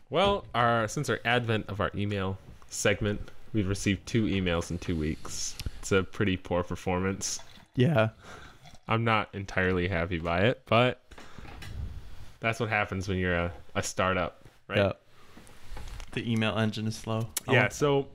Well, since our advent of our email segment, we've received 2 emails in 2 weeks. It's a pretty poor performance. Yeah. I'm not entirely happy by it, but that's what happens when you're a startup, right? Yeah. The email engine is slow. Yeah, so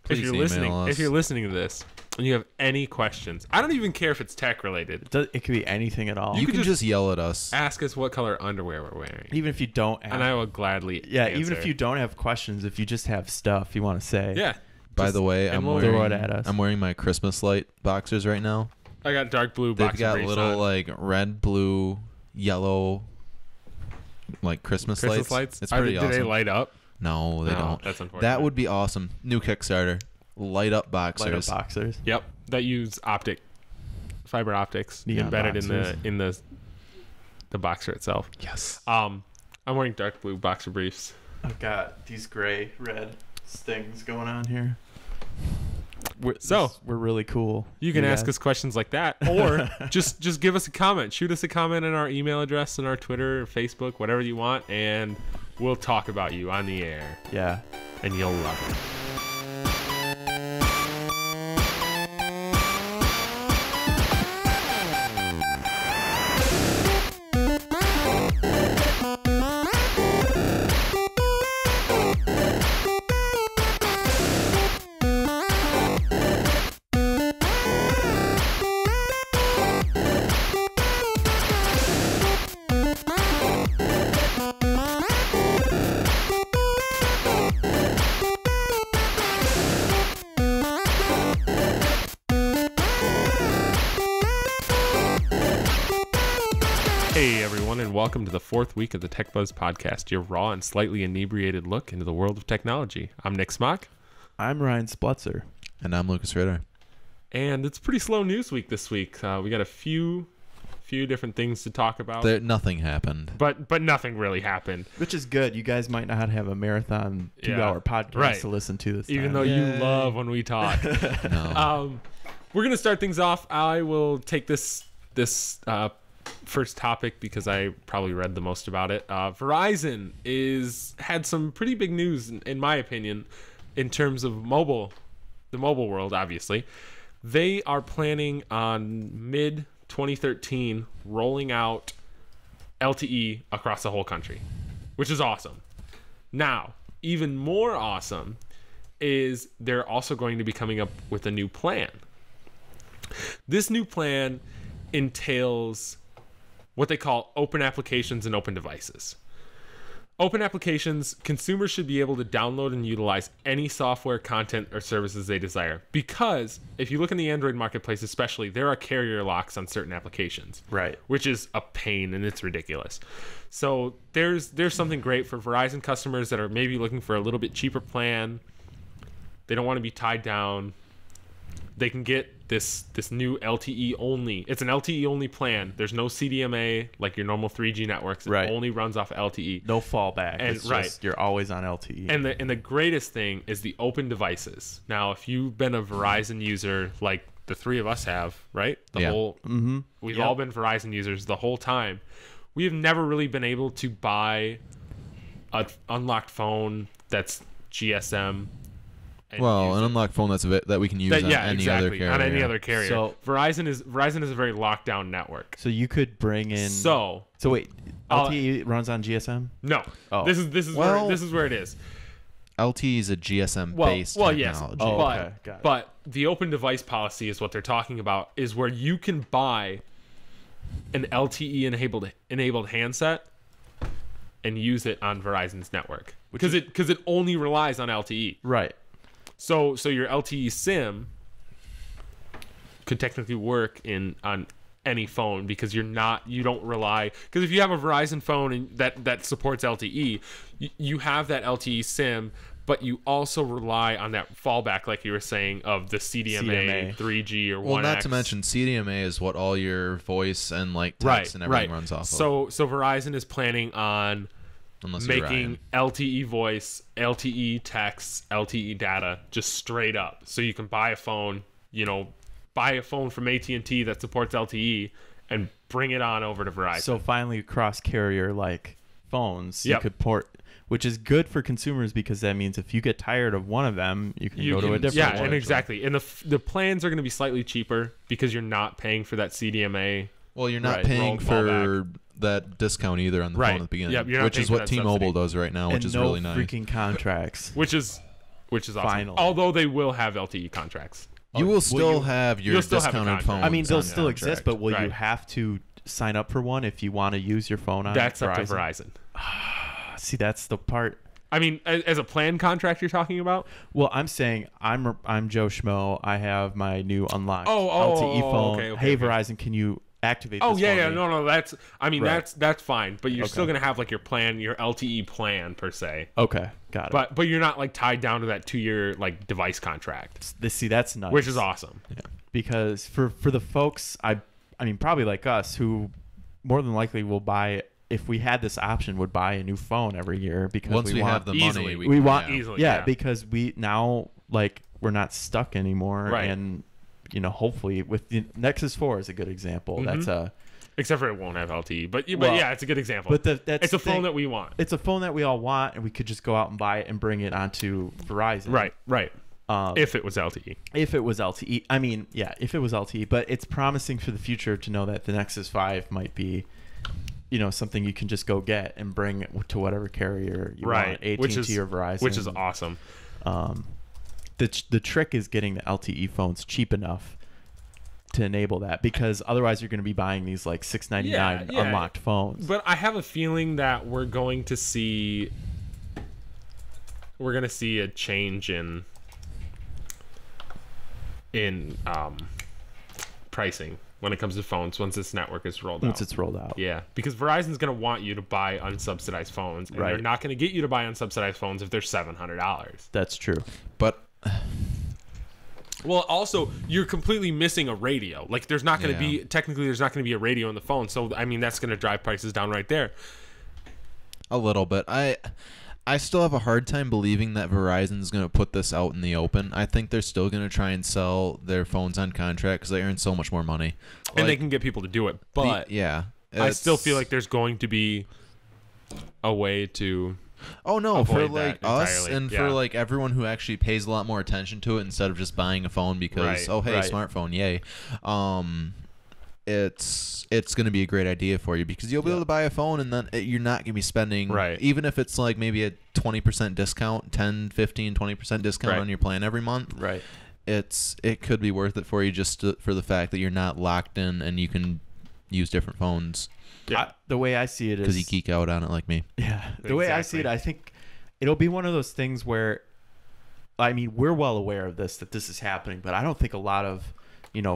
if you're listening to this and you have any questions, I don't even care if it's tech related. It could be anything at all. You can just yell at us. Ask us what color underwear we're wearing. Even if you don't have, and I will gladly even answer. if you don't have questions, if you just have stuff you want to say. Yeah. By the way, throw it at us. I'm wearing my Christmas light boxers right now. I got dark blue They've boxer got briefs little on. like red, blue, yellow, like Christmas lights. It's pretty awesome. Do they light up? No, they don't. That's unfortunate. That would be awesome. New Kickstarter. Light up boxers. Light up boxers. Yep. That use fiber optics Neon embedded boxers. in the boxer itself. Yes. I'm wearing dark blue boxer briefs. I've got these gray, red things going on here. We're really cool. You can ask us questions like that, or just give us a comment. Shoot us a comment in our email address and our Twitter or Facebook, whatever you want, and we'll talk about you on the air. Yeah. And you'll love it. Hey everyone, and welcome to the 4th week of the TechBuzzed podcast, your raw and slightly inebriated look into the world of technology. I'm Nick Smock. I'm Ryan Spletzer. And I'm Lucas Ritter. And it's pretty slow news week this week. We got a few different things to talk about. Nothing happened. But nothing really happened. Which is good. You guys might not have a marathon 2-hour podcast to listen to this Even time. though you love when we talk. No. We're going to start things off. I will take this first topic because I probably read the most about it. Verizon had some pretty big news, in my opinion, in terms of the mobile world, obviously. They are planning on mid-2013 rolling out LTE across the whole country, which is awesome. Now, even more awesome is they're also going to be coming up with a new plan. This new plan entails what they call open applications and open devices. Open applications, consumers should be able to download and utilize any software, content, or services they desire. Because if you look in the Android marketplace especially, there are carrier locks on certain applications. Right. Which is a pain and it's ridiculous. So there's something great for Verizon customers that are maybe looking for a little bit cheaper plan. They don't want to be tied down. They can get this new LTE only. It's an LTE only plan. There's no CDMA like your normal 3G networks. It only runs off LTE. No fallback. And it's just, you're always on LTE. And the greatest thing is the open devices. Now, if you've been a Verizon user like the three of us have, right? We've all been Verizon users the whole time. We have never really been able to buy an unlocked phone that's GSM. An unlocked phone that we can use on any other carrier. On any other carrier. So Verizon is a very locked down network. So you could bring in. So wait, LTE runs on GSM? No. Oh. This is where it is. LTE is a GSM based technology. Yes. But the open device policy is what they're talking about. Is where you can buy an LTE enabled handset and use it on Verizon's network because it only relies on LTE. Right. So your LTE SIM could technically work on any phone because you don't rely, because if you have a Verizon phone that supports LTE, you have that LTE SIM, but you also rely on that fallback, like you were saying, of the CDMA. 3G or 1X. Well, not to mention CDMA is what all your voice and like text and everything runs off of. So Verizon is planning on making LTE voice, LTE text, LTE data just straight up. So you can buy a phone, buy a phone from AT&T that supports LTE and bring it on over to Verizon. So finally cross carrier like phones. You could port, which is good for consumers because that means if you get tired of one of them, you can go to a different one. Yeah, and exactly. And the plans are going to be slightly cheaper because you're not paying for that CDMA. Well, you're not paying for that discount either on the phone at the beginning, which is what T-Mobile does right now, which is really nice. Freaking contracts, which is awesome. Finally. Although they will have LTE contracts. You will still have your discounted phone. I mean, they'll still exist, but will you have to sign up for one if you want to use your phone on That's Verizon? up to Verizon. See, that's the part. I mean, as a plan contract you're talking about? Well, I'm saying I'm Joe Schmo. I have my new unlocked LTE phone. Okay, Verizon, can you activate this for me? No, that's fine, but you're still gonna have like your plan, your LTE plan per se. Okay, got it. But you're not like tied down to that 2-year like device contract. See, that's nice. Which is awesome. Yeah. Because for the folks, I mean, probably like us, who more than likely will buy, if we had this option, would buy a new phone every year because once we have the easily, money, we want easily. Yeah, because we now like we're not stuck anymore, right. And hopefully with the Nexus 4 is a good example. Mm-hmm. That's except for it won't have LTE, but yeah, it's a good example. But it's a phone that we want. It's a phone that we all want, and we could just go out and buy it and bring it onto Verizon. Right. If it was LTE. If it was LTE. I mean, yeah, if it was LTE. But it's promising for the future to know that the Nexus 5 might be, something you can just go get and bring to whatever carrier you want, AT&T or Verizon. Which is awesome. The trick is getting the LTE phones cheap enough to enable that, because otherwise you're going to be buying these like $699 unlocked phones. But I have a feeling that we're going to see a change in pricing when it comes to phones once this network is rolled out. Once it's rolled out. Yeah, because Verizon's going to want you to buy unsubsidized phones, and they're not going to get you to buy unsubsidized phones if they're $700. That's true. But well, also you're completely missing a radio. Like there's not going to be a radio in the phone. So I mean that's going to drive prices down right there. A little bit. I still have a hard time believing that Verizon's going to put this out in the open. I think they're still going to try and sell their phones on contract because they earn so much more money. And they can get people to do it. But I still feel like there's going to be a way to for like us and for like everyone who actually pays a lot more attention to it instead of just buying a phone because smartphone, yay. It's going to be a great idea for you because you'll be able to buy a phone and then you're not going to be spending, even if it's like maybe a 20% discount, 10, 15, 20% discount on your plan every month. Right. It could be worth it for you just for the fact that you're not locked in and you can use different phones. Yeah. The way I see it is... Because you geek out on it like me. Yeah. The way I see it, I think it'll be one of those things where, I mean, we're well aware of this, that this is happening, but I don't think a lot of...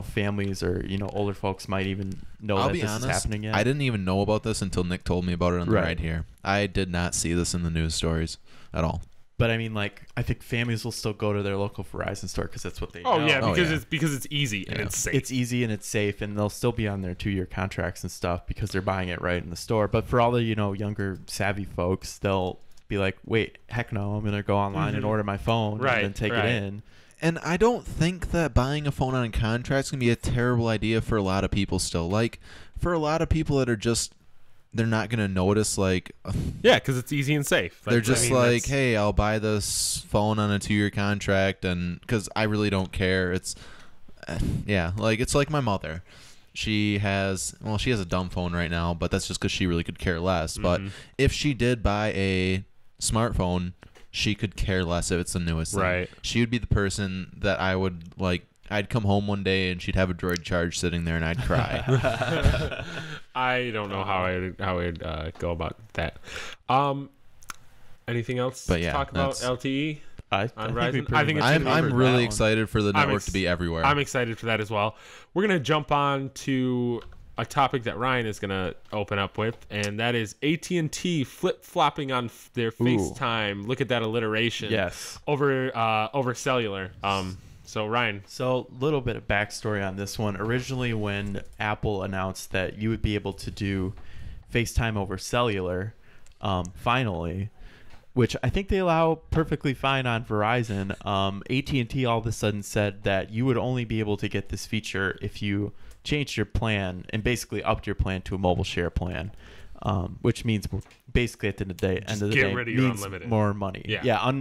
families or older folks might even know that this is happening yet. I didn't even know about this until Nick told me about it on the ride here. I did not see this in the news stories at all. But I mean, like, I think families will still go to their local Verizon store because that's what they know. Oh yeah, because it's easy and it's safe. It's easy and it's safe, and they'll still be on their 2-year contracts and stuff because they're buying it right in the store. But for all the younger savvy folks, they'll be like, wait, heck no, I'm gonna go online and order my phone and then take it in. And I don't think that buying a phone on contract is going to be a terrible idea for a lot of people still. Like, for a lot of people that are just, they're not going to notice, like... Yeah, because it's easy and safe. They're just hey, I'll buy this phone on a 2-year contract, and because I really don't care. It's, it's like my mother. She has a dumb phone right now, but that's just because she really could care less. But if she did buy a smartphone... she could care less if it's the newest thing. Right. She would be the person that I would like. I'd come home one day and she'd have a Droid Charge sitting there and I'd cry. I don't know how I'd go about that. Anything else to talk about LTE? I'm really excited for the network to be everywhere. I'm excited for that as well. We're gonna jump on to a topic that Ryan is going to open up with, and that is AT&T flip-flopping on their FaceTime. Look at that alliteration. Yes. Over cellular. So, Ryan. So, a little bit of backstory on this one. Originally, when Apple announced that you would be able to do FaceTime over cellular, finally, which I think they allow perfectly fine on Verizon, AT&T all of a sudden said that you would only be able to get this feature if you changed your plan and basically upped your plan to a mobile share plan. which means basically at the end of the day rid of your means unlimited. more money. Yeah.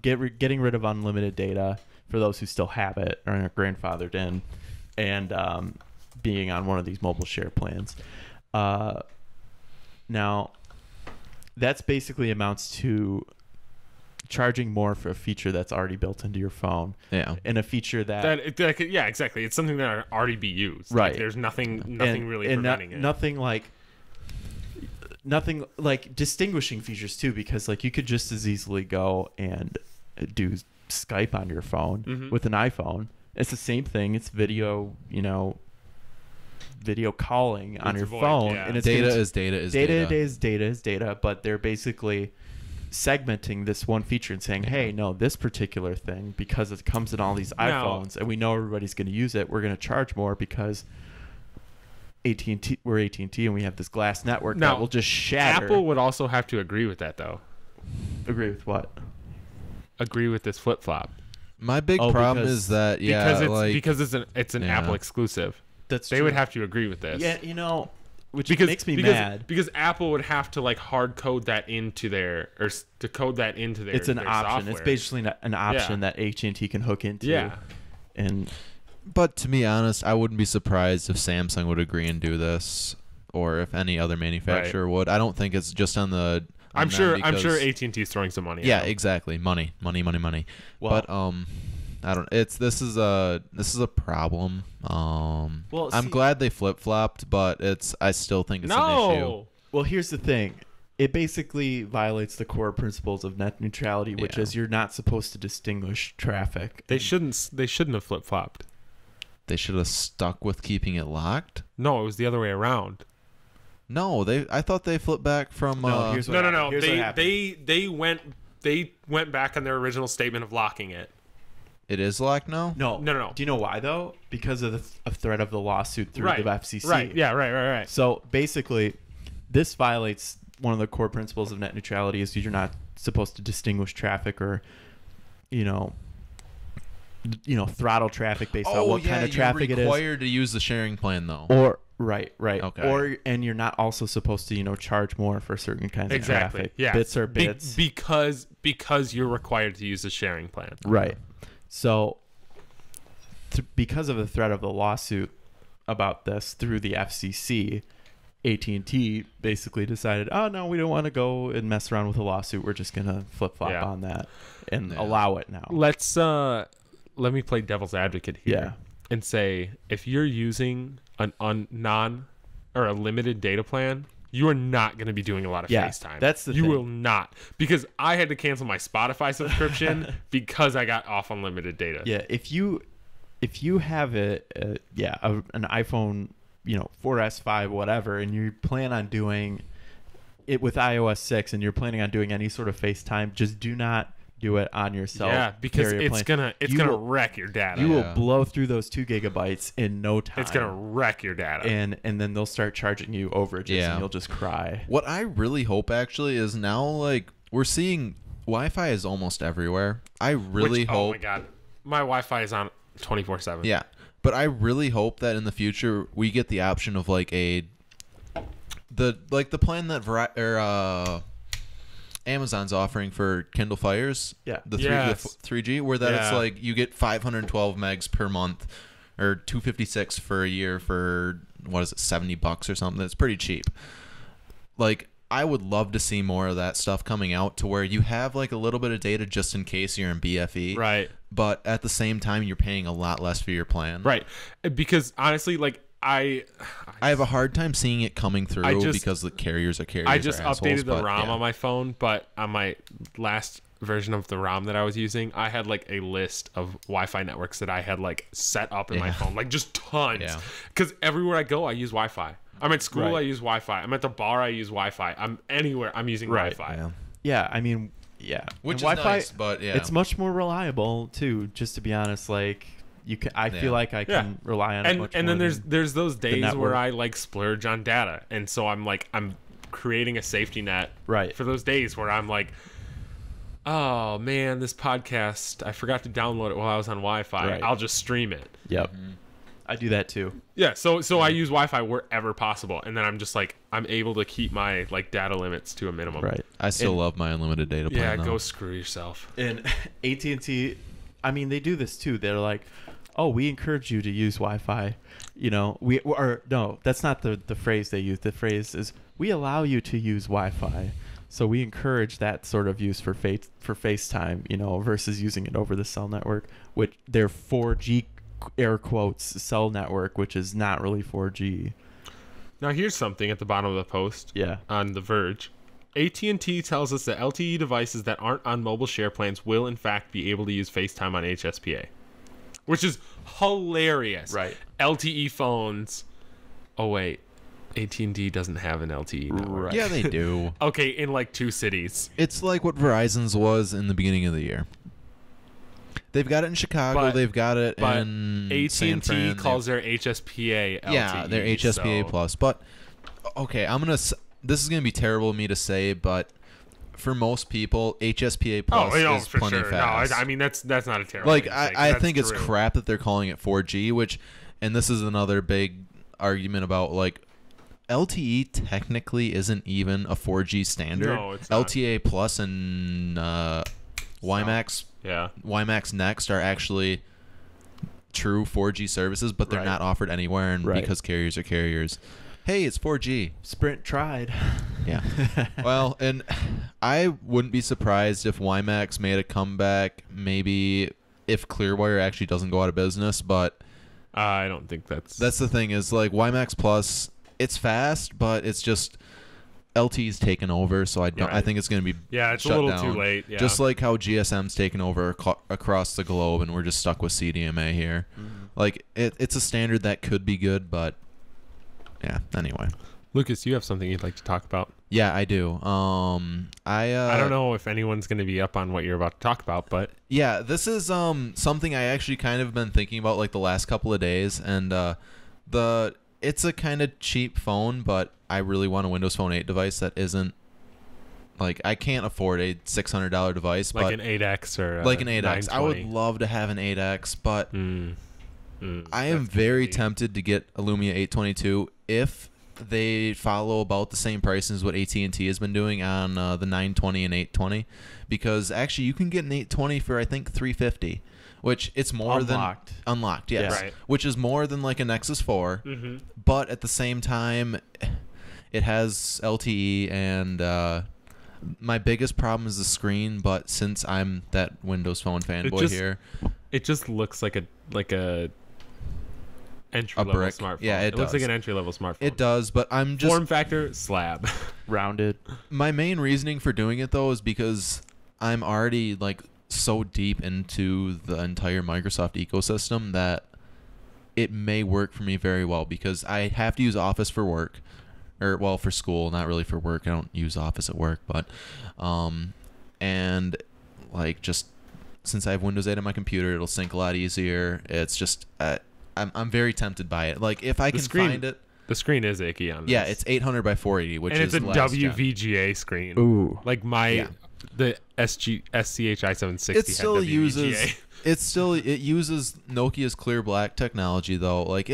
Getting rid of unlimited data for those who still have it or are grandfathered in, and being on one of these mobile share plans. Now, that's basically amounts to charging more for a feature that's already built into your phone. Yeah. And a feature that yeah, exactly. It's something that already be used. Right. Like, there's nothing really preventing it. Nothing like distinguishing features too, because like you could just as easily go and do Skype on your phone with an iPhone. It's the same thing. It's video, video calling on your phone, and it's data is data. But they're basically segmenting this one feature and saying, hey, no, this particular thing, because it comes in all these iPhones and we know everybody's going to use it, we're going to charge more because AT&T, we're AT&T, and we have this glass network that will just shatter. Apple would also have to agree with that, though. Agree with what? Agree with this flip-flop. My big problem is that because it's an Apple exclusive. They would have to agree with this. Yeah, which makes me mad. Because Apple would have to like hard code that into their It's an option. Software. It's basically an option that AT&T can hook into. Yeah. But to be honest, I wouldn't be surprised if Samsung would agree and do this, or if any other manufacturer would. I don't think it's just on the. I'm sure AT&T is throwing some money. Yeah, exactly. Money. Well, but I don't. This is a problem. I'm glad they flip flopped, but I still think it's an issue. Well, here's the thing. It basically violates the core principles of net neutrality, which is you're not supposed to distinguish traffic. They shouldn't have flip flopped. They should have stuck with keeping it locked. No, it was the other way around. No, I thought they flipped back from. No. They went back on their original statement of locking it. It is locked now? No. Do you know why though? Because of the threat of the lawsuit through the FCC. Right. Yeah. Right. So basically, this violates one of the core principles of net neutrality: is you're not supposed to distinguish traffic or, throttle traffic based on what kind of traffic it is. You're required to use the sharing plan though. Or right. Okay. And you're not also supposed to charge more for certain kinds of traffic. Yeah. Bits are bits. Because you're required to use the sharing plan. Right. So, because of the threat of the lawsuit about this through the FCC, AT&T basically decided, oh, no, we don't want to go and mess around with a lawsuit. We're just going to flip-flop on that and allow it now. Let me play devil's advocate here and say, if you're using a limited data plan, you are not going to be doing a lot of FaceTime. That's the thing. You will not. Because I had to cancel my Spotify subscription because I got off unlimited data. Yeah, if you have an iPhone, 4S, 5, whatever, and you plan on doing it with iOS 6 and you're planning on doing any sort of FaceTime, just do not do it on your cell. Yeah, because it's gonna wreck your data. You will blow through those 2 gigabytes in no time. It's gonna wreck your data, and then they'll start charging you overages, and you'll just cry. What I really hope actually is now, like, we're seeing Wi-Fi is almost everywhere. I really hope. Oh my god, my Wi-Fi is on 24/7. Yeah, but I really hope that in the future we get the option of like the plan that Amazon's offering for Kindle Fires, the 3G, where it's like you get 512 megs per month, or 256 for a year for $70 or something. It's pretty cheap. Like, I would love to see more of that stuff coming out to where you have like a little bit of data just in case you're in BFE, right? But at the same time, you're paying a lot less for your plan, right? Because honestly, like, I have a hard time seeing it coming through because the carriers are carriers. I just updated the ROM on my phone, but on my last version of the ROM that I was using, I had like a list of Wi-Fi networks that I had like set up in my phone, like just tons. Because everywhere I go, I use Wi-Fi. I'm at school, I use Wi-Fi. I'm at the bar, I use Wi-Fi. I'm anywhere, I'm using Wi-Fi. Yeah, I mean, which is Wi-Fi, nice, but it's much more reliable too. Just to be honest, like. I feel like I can rely on it much more. And then there's those days where I like splurge on data, and so I'm creating a safety net for those days where I'm like, oh man, this podcast, I forgot to download it while I was on Wi-Fi. I'll just stream it. Yep. I do that too. Yeah, so I use Wi-Fi wherever possible, and then I'm just like I'm able to keep my like data limits to a minimum. Right. I still love my unlimited data plan. Yeah, though. go screw yourself. And AT&T, I mean, they do this too. They're like, oh, we encourage you to use Wi-Fi. You know, no, that's not the phrase they use. The phrase is, we allow you to use Wi-Fi. So we encourage that sort of use for FaceTime, you know, versus using it over the cell network, which their 4G air quotes cell network, which is not really 4G. Now here's something at the bottom of the post. Yeah. On The Verge. AT&T tells us that LTE devices that aren't on mobile share plans will in fact be able to use FaceTime on HSPA, which is hilarious. Right. LTE phones. Oh wait, AT&T doesn't have an LTE network. Right. Yeah, they do. Okay, in like 2 cities. It's like what Verizon's was in the beginning of the year. They've got it in Chicago. They've got it in San AT&T Fran. calls their HSPA LTE. Yeah, their HSPA so- Plus. But okay, this is gonna be terrible of me to say, but for most people, HSPA Plus is for plenty sure. fast. No, I mean that's not a terrible. Like thing to say, 'cause I that's think it's true. crap that they're calling it 4G, and this is another big argument about like LTE technically isn't even a 4G standard. No, it's not. LTA Plus and WiMAX. Yeah. WiMAX Next are actually true 4G services, but they're Right. not offered anywhere, and Right. because carriers are carriers. Hey, it's 4G. Sprint tried. Yeah. Well, and I wouldn't be surprised if WiMAX made a comeback, maybe if Clearwire actually doesn't go out of business, but I don't think that's the thing is like WiMAX Plus, it's fast, but it's just LTE's taken over, so I don't. I Right. think it's going to be it's shut a little down. too late. Yeah. Just like how GSM's taken over across the globe, and we're just stuck with CDMA here. Like it's a standard that could be good, but yeah. Anyway, Lucas, you have something you'd like to talk about? yeah, I do. I don't know if anyone's going to be up on what you're about to talk about, but Yeah, this is something I actually kind of been thinking about like the last couple of days, and it's a kind of cheap phone, but I really want a Windows Phone 8 device that isn't like I can't afford a $600 device, like but an 8X or like an 8X. I would 920. love to have an 8X, but I am that's very crazy. tempted to get a Lumia 822 if they follow about the same pricing as what AT&T has been doing on the 920 and 820, because actually you can get an 820 for I think $350, which it's more Unlocked. than unlocked, yes, Yeah. Right. which is more than like a Nexus 4, but at the same time it has LTE, and my biggest problem is the screen, but since I'm that Windows Phone fanboy here, It just looks like a entry level brick. smartphone. Yeah, it looks like does. an entry level smartphone. it does, but I'm just Form factor slab. Rounded. my main reasoning for doing it though is because I'm already like so deep into the entire Microsoft ecosystem that it may work for me very well, because I have to use Office for work, or well, for school, not really for work. I don't use Office at work, but and like just since I have Windows 8 on my computer, it'll sync a lot easier. It's just I'm very tempted by it. Like if I can find it. The screen is icky on this. Yeah, it's 800 by 480, which and is it's a last gen. WVGA screen. Ooh. Like the SCHI 760 It still had WVGA. uses it uses Nokia's Clear Black technology though. Like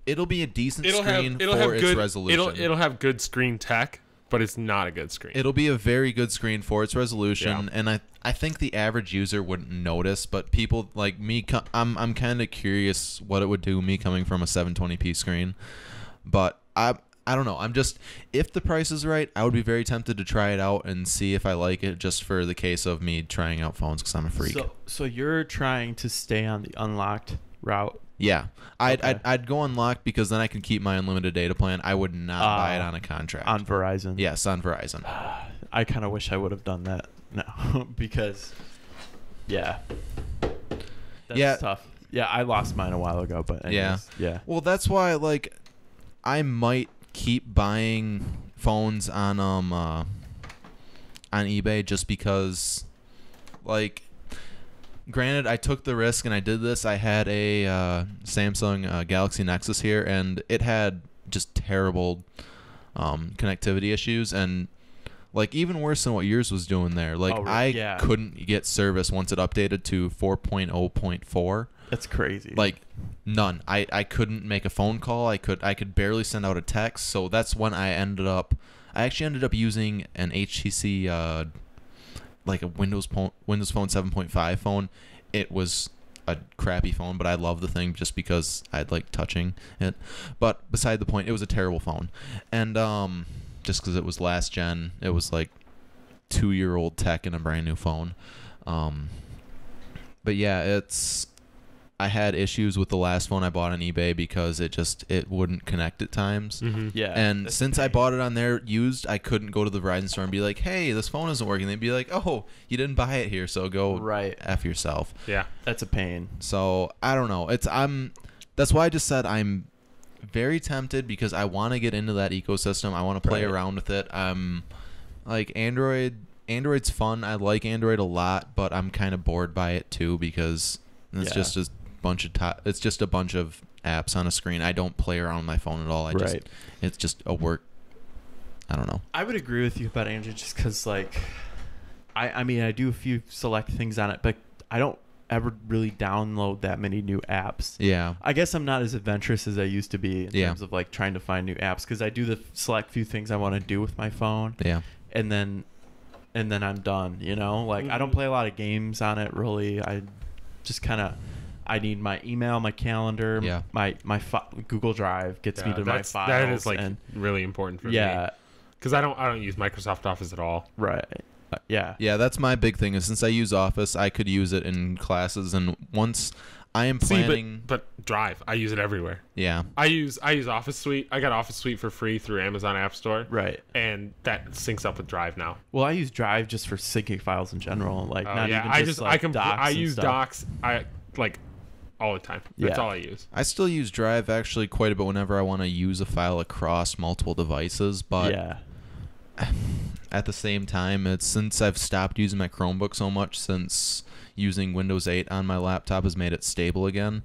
it'll be a decent screen for its resolution. It'll have good screen tech, but it's not a good screen. It'll be a very good screen for its resolution, and I think the average user wouldn't notice, but people like me, I'm kind of curious what it would do, me coming from a 720p screen. But I don't know. I'm just, if the price is right, I would be very tempted to try it out and see if I like it, just for the case of me trying out phones because I'm a freak. So you're trying to stay on the unlocked route. Yeah, I'd go unlocked because then I can keep my unlimited data plan. I would not buy it on a contract. On Verizon. Yes, on Verizon. I kind of wish I would have done that now because, yeah. That's tough. Yeah, I lost mine a while ago, but anyways, yeah. Well, that's why like I might keep buying phones on eBay just because, like, granted, I took the risk and I did this. I had a Samsung Galaxy Nexus here, and it had just terrible connectivity issues, and like even worse than what yours was doing there. Like I couldn't get service once it updated to 4.0.4. That's crazy. Like none. I couldn't make a phone call. I could barely send out a text. So that's when I actually ended up using an HTC like a Windows Phone 7.5 phone. It was a crappy phone, but I love the thing just because I'd like touching it. But beside the point, it was a terrible phone. And just because it was last gen, it was like 2-year-old tech in a brand new phone. But yeah, I had issues with the last phone I bought on eBay because it wouldn't connect at times. Mm-hmm. Yeah. And since I bought it on there used, I couldn't go to the Verizon store and be like, "Hey, this phone isn't working." They'd be like, "Oh, you didn't buy it here, so go F yourself." Yeah. That's a pain. So I don't know. That's why I just said I'm very tempted because I want to get into that ecosystem. I want to play around with it. Like Android's fun. I like Android a lot, but I'm kind of bored by it too because it's just a bunch of apps on a screen. I don't play around with my phone at all. It's just a work. I don't know. I would agree with you about Android just because, like, I mean, I do a few select things on it, but I don't ever really download that many new apps. Yeah. I guess I'm not as adventurous as I used to be in terms of, like, trying to find new apps because I do the select few things I want to do with my phone. Yeah. And then I'm done, you know? Like, I don't play a lot of games on it, really. I just kind of... I need my email, my calendar, my Google Drive gets me to my files. That is like really important for me. Yeah, because I don't use Microsoft Office at all. Right. Yeah. Yeah, that's my big thing. Is since I use Office, I could use it in classes, and once I am planning. But Drive, I use it everywhere. Yeah. I use Office Suite. I got Office Suite for free through Amazon App Store. Right. And that syncs up with Drive now. Well, I use Drive just for syncing files in general. Like not even just docs. I use docs. All the time. That's all I use. I still use Drive actually quite a bit whenever I want to use a file across multiple devices, but at the same time, since I've stopped using my Chromebook so much since using Windows 8 on my laptop has made it stable again.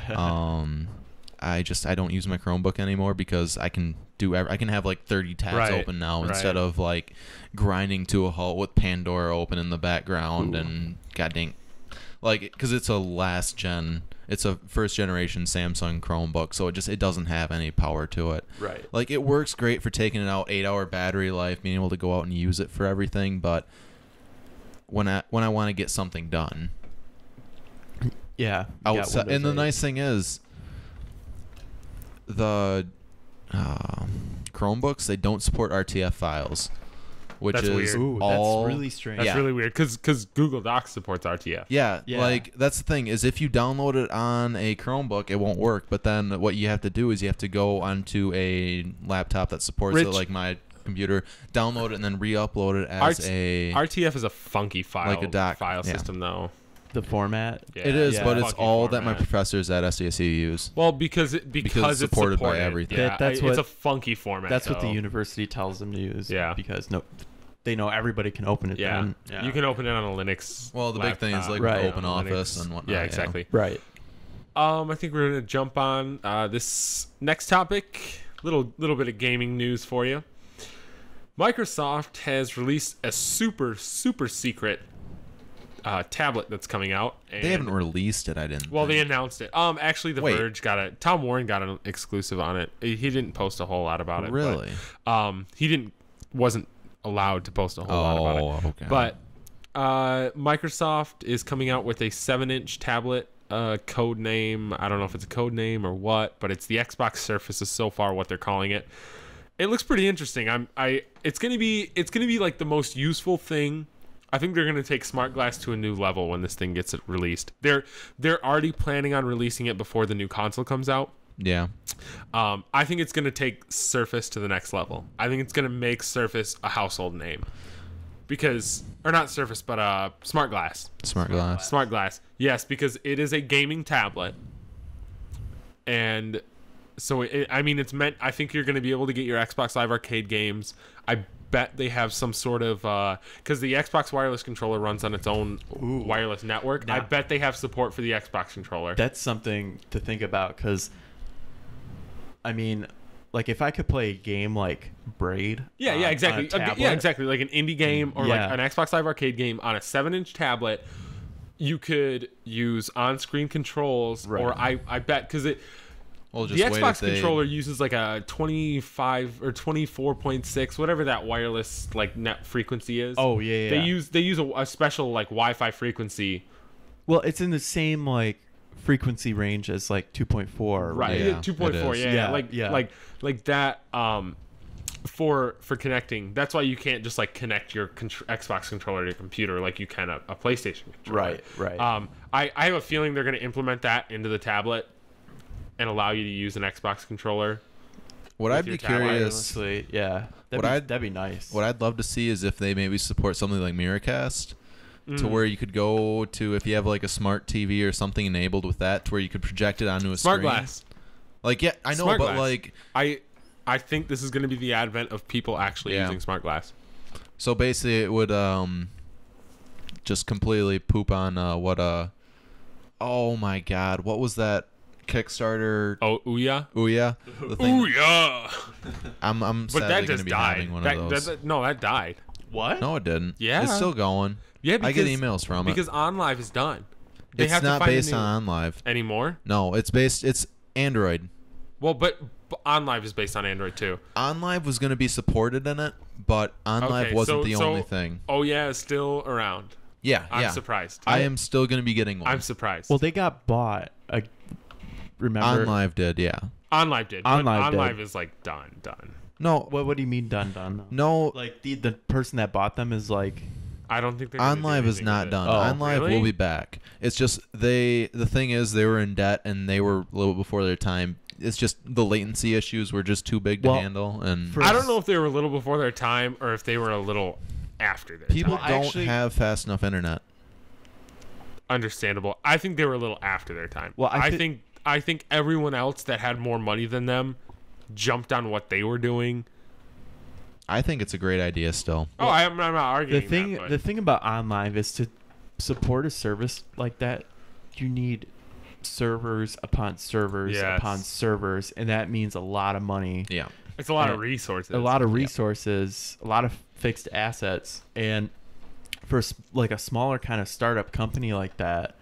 I don't use my Chromebook anymore because I can have like 30 tabs open now instead of like grinding to a halt with Pandora open in the background and goddamn, like, because it's a first generation Samsung Chromebook, so it doesn't have any power to it. Right. Like, it works great for taking it out, 8-hour battery life, being able to go out and use it for everything, but when I want to get something done. Yeah. Outside, and the nice thing is the Chromebooks, they don't support RTF files. Which that's is weird. Ooh, that's really strange. That's really weird because Google Docs supports RTF. Yeah, like that's the thing is if you download it on a Chromebook, it won't work. But then what you have to do is you have to go onto a laptop that supports it, like my computer, download it, and then re-upload it as a RTF is a funky file, like a doc file system though. The format. Yeah, it is, but it's all format that my professors at SDSU use. Well, because it's supported by everything. Yeah, it's a funky format. That's what the university tells them to use. Yeah, because they know everybody can open it. Yeah. You can open it on a Linux. Well, the big thing is like Open Office and whatnot. Yeah, exactly. Right. I think we're gonna jump on this next topic. Little bit of gaming news for you. Microsoft has released a super secret tablet that's coming out. And they haven't released it, I didn't. Well, they announced it. Actually, Verge got it. Tom Warren got an exclusive on it. He didn't post a whole lot about it. Really? But, he wasn't allowed to post a whole lot about it. Okay. But Microsoft is coming out with a 7-inch tablet. Code name. I don't know if it's a code name or what, but it's the Xbox Surface is so far what they're calling it. It looks pretty interesting. It's gonna be like the most useful thing. I think they're gonna take smart glass to a new level when this thing gets released. They're already planning on releasing it before the new console comes out. Yeah. I think it's gonna take Surface to the next level. I think it's gonna make Surface a household name. Not Surface, but Smart Glass. Smart Glass. Yes, because it is a gaming tablet. And so, it's meant... I think you're going to be able to get your Xbox Live Arcade games. I bet they have some sort of... Because the Xbox wireless controller runs on its own wireless network. I bet they have support for the Xbox controller. That's something to think about, because... like if I could play a game like Braid, exactly, exactly, like an indie game or like an Xbox Live Arcade game on a 7-inch tablet you could use on-screen controls, Right. or I bet because the Xbox controller uses like a 25 or 24.6, whatever that wireless like net frequency is. Oh yeah. They use a special like Wi-Fi frequency. Well, it's in the same like frequency range as like 2.4. Right. Yeah, 2.4. it is. Yeah. Like that. For connecting, that's why you can't just like connect your Xbox controller to your computer like you can a PlayStation controller. Right. I have a feeling they're going to implement that into the tablet and allow you to use an Xbox controller. What I'd be your tablet. curious, Honestly, yeah. That'd be nice. what I'd love to see is if they maybe support something like Miracast, to where you could go to, if you have like a smart TV or something enabled with that, to where you could project it onto a Smart screen. glass. Like, yeah, I know, Smart but glass. like, I think this is going to be the advent of people actually using smart glass. so basically it would just completely poop on oh my god, what was that Kickstarter? Oh, Ouya? Ouya? The thing. Ouya! I'm But sadly that going just to be died. having one of those. No, that died. What? No, it didn't. Yeah. It's still going. Yeah, I get emails from it. because OnLive is done. They It's have not to find based a new on OnLive. anymore. No, it's Android. Well, but OnLive is based on Android too. OnLive was going to be supported in it, but OnLive Okay, wasn't so- the so- only thing. Oh yeah, it's still around. Yeah, I'm yeah. surprised. I am still going to be getting one. I'm surprised. Well, they got bought. Remember? OnLive did, yeah. OnLive did. OnLive but OnLive did. is like done. No, What do you mean done? no. Like the person that bought them is like. I don't think they're gonna do OnLive is anything not with it. done. Oh, OnLive really? will be back. It's just the thing is they were in debt and they were a little before their time. It's just the latency issues were just too big to Well, handle, and for- I don't know if they were a little before their time or if they were a little after their people time. don't actually- have fast enough internet. Understandable. I think they were a little after their time. Well, I think everyone else that had more money than them jumped on what they were doing. I think it's a great idea still. I'm not arguing The thing about OnLive is to support a service like that, you need servers upon servers Yes. upon servers, and that means a lot of money, Yeah. it's a lot Yeah. of resources. a lot of resources, a lot of fixed assets, and for like a smaller kind of startup company like that,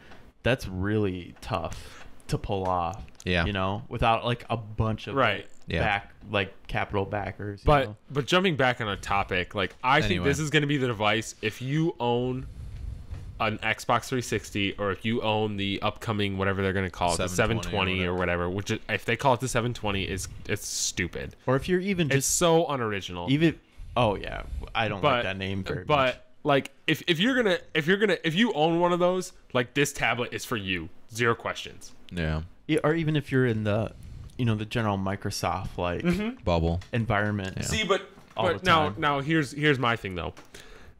that's really tough to pull off. Yeah. You know, without like a bunch of Right. Yeah. capital backers. you But know? but jumping back on a topic, like I think Anyway. this is going to be the device if you own an Xbox 360 or if you own the upcoming whatever they're going to call it, the 720 720 or whatever, which is, if they call it the 720 it's stupid. or if you're even It's just so unoriginal. oh yeah, I don't like that name very much. But like if you own one of those, like this tablet is for you. Zero questions. Yeah. Or even if you're in the the general Microsoft like Bubble. environment. See, but All the now time. here's my thing though.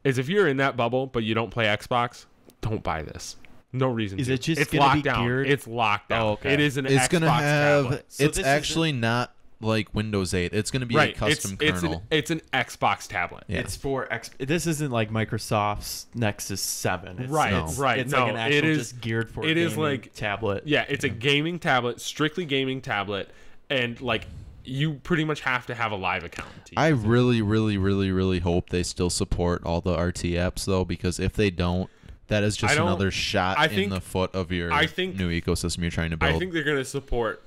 Is if you're in that bubble but you don't play Xbox, don't buy this. No reason Is to. it just it's gonna locked be down. geared? It's locked down. Oh, okay. It is an It's Xbox gonna have. tablet. So It's this actually not like Windows 8. It's gonna be Right. a custom kernel. It's an Xbox tablet. Yeah. It's for this isn't like Microsoft's Nexus 7. It's, Right, It's, right. It's No, like an actual it is- just geared for it a is gaming like- tablet. Yeah, it's a gaming tablet, strictly gaming tablet, and like you pretty much have to have a live account. to I use it. really, really, really, really hope they still support all the RT apps though, because if they don't, that is just I don't- another shot I in think- the foot of your I think- new ecosystem you're trying to build. I think they're gonna support.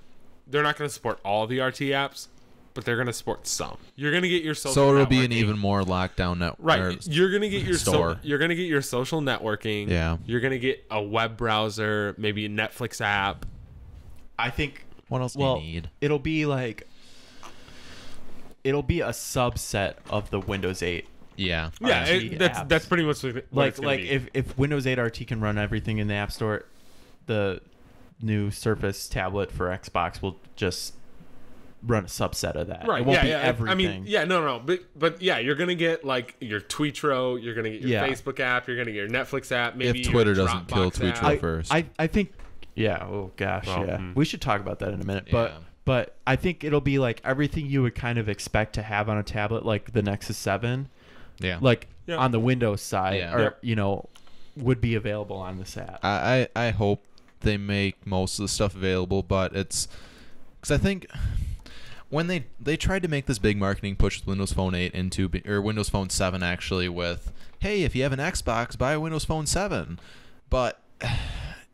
They're not gonna support all the RT apps, but they're gonna support some. You're gonna get your social. so it'll be an networking. even more lockdown net. Right, or you're gonna get your store. you're gonna get your social networking. Yeah. You're gonna get a web browser, maybe a Netflix app. I think What else do well, you need? it'll be a subset of the Windows 8. Yeah. Yeah, RT that's apps. pretty much what Like it's gonna be. if Windows 8 RT can run everything in the App Store, the new Surface tablet for Xbox will just run a subset of that. Right, It won't yeah, be yeah. everything. I mean, yeah, no, but yeah, you're gonna get like your Tweetro, you're gonna get your Yeah. Facebook app, you're gonna get your Netflix app, maybe If your Twitter doesn't kill Dropbox app. Tweetro first. I think yeah, oh gosh, Well, yeah. We should talk about that in a minute. Yeah. But I think it'll be like everything you would kind of expect to have on a tablet like the Nexus 7, Yeah. like Yeah. on the Windows side Yeah. or would be available on this app. I hope they make most of the stuff available, but it's because I think when they tried to make this big marketing push with Windows Phone 8 or Windows Phone 7 actually with, hey, if you have an Xbox, buy a Windows Phone 7, but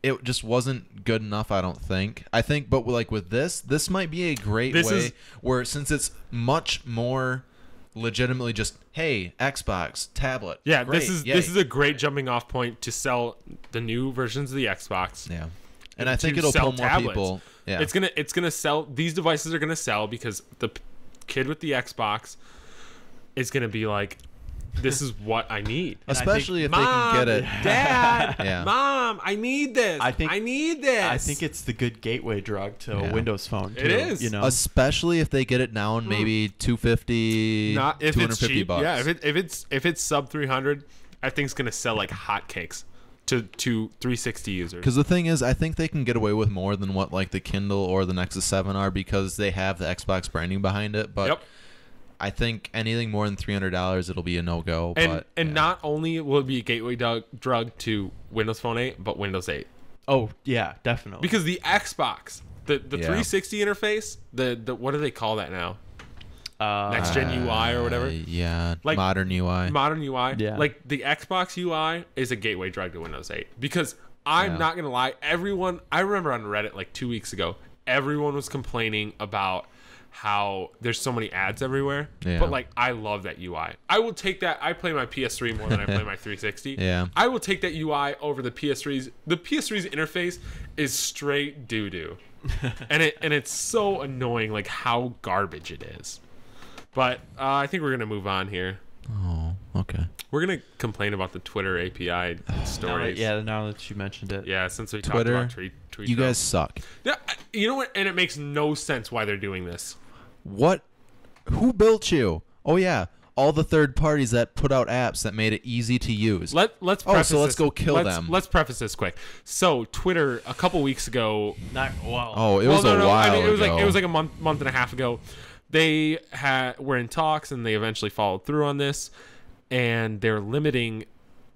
it just wasn't good enough, I don't think. I think, but like with this might be a great way where, since it's much more legitimately just, hey, Xbox tablet. Yeah, great, this is a great jumping off point to sell the new versions of the Xbox. Yeah. And I think it'll pull more people. Yeah. It's gonna sell. These devices are gonna sell because the kid with the Xbox is gonna be like, this is what I need. Especially if they can get it. Dad, Yeah. Mom, I need this. I need this. I think it's the good gateway drug to a Windows phone. Too, it is. You know? Especially if they get it down maybe $250, not if it's cheap. $250. Yeah, if it's sub 300, I think it's gonna sell like hotcakes to 360 users. Because the thing is, I think they can get away with more than what like the Kindle or the Nexus 7 are, because they have the Xbox branding behind it. But yep. I think anything more than $300, it'll be a no-go. And not only will it be a gateway drug to Windows Phone 8, but Windows 8. Oh, yeah, definitely. Because the Xbox, the 360 interface, the what do they call that now? Next Gen UI or whatever? Yeah, like, modern UI. Modern UI. Yeah. Like, the Xbox UI is a gateway drug to Windows 8. Because I'm not going to lie, I remember on Reddit like 2 weeks ago, everyone was complaining about how there's so many ads everywhere, but like I love that UI. I will take that. I play my PS3 more than I play my 360. Yeah, I will take that UI over the PS3's. The PS3's interface is straight doo-doo, and it's so annoying, like how garbage it is. But I think we're gonna move on here. Oh, okay. We're gonna complain about the Twitter API stories. Now that you mentioned it. Yeah, since we Twitter, talked about tweet you guys suck. Yeah, you know what? And it makes no sense why they're doing this. What? Who built you? Oh yeah, all the third parties that put out apps that made it easy to use. Let's let's go kill them. Let's preface this quick. So Twitter a couple weeks ago. It was a while I mean, ago. It was like a month and a half ago. They were in talks and they eventually followed through on this, and they're limiting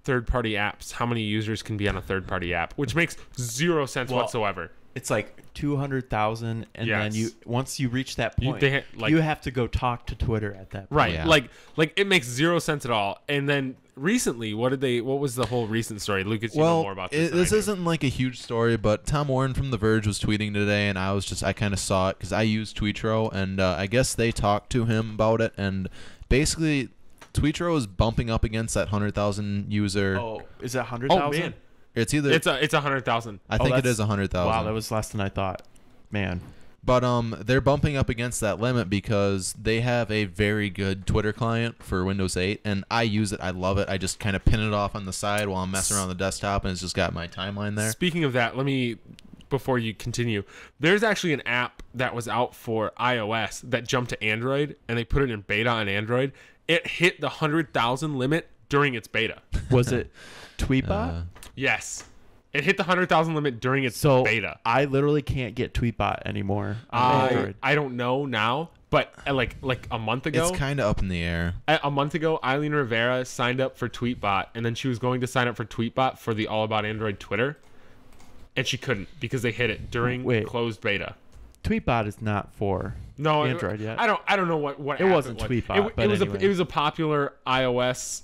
third-party apps. How many users can be on a third-party app, which makes zero sense whatsoever. It's like 200,000, and then once you reach that point, you have to go talk to Twitter at that point. Right. Yeah. Like it makes zero sense at all. And then recently, what was the whole recent story? Lucas, you know more about this. This isn't like a huge story, but Tom Warren from The Verge was tweeting today, and I kind of saw it because I use Tweetro, and I guess they talked to him about it, and basically Tweetro is bumping up against that 100,000 user. Oh, is that 100,000? Oh man. It's 100,000. I think it is 100,000. Wow, that was less than I thought. Man. But they're bumping up against that limit because they have a very good Twitter client for Windows 8, and I use it. I love it. I just kind of pin it off on the side while I'm messing around the desktop, and it's just got my timeline there. Speaking of that, before you continue, there's actually an app that was out for iOS that jumped to Android, and they put it in beta on Android. It hit the 100,000 limit during its beta. Was it Tweetbot? Yes. It hit the 100,000 limit during its beta. I literally can't get Tweetbot anymore on Android. I don't know now, but like a month ago. It's kind of up in the air. A month ago, Eileen Rivera signed up for Tweetbot, and then she was going to sign up for Tweetbot for the All About Android Twitter, and she couldn't because they hit it during closed beta. Tweetbot is not for Android yet. I don't know what it wasn't Tweetbot. It was a popular iOS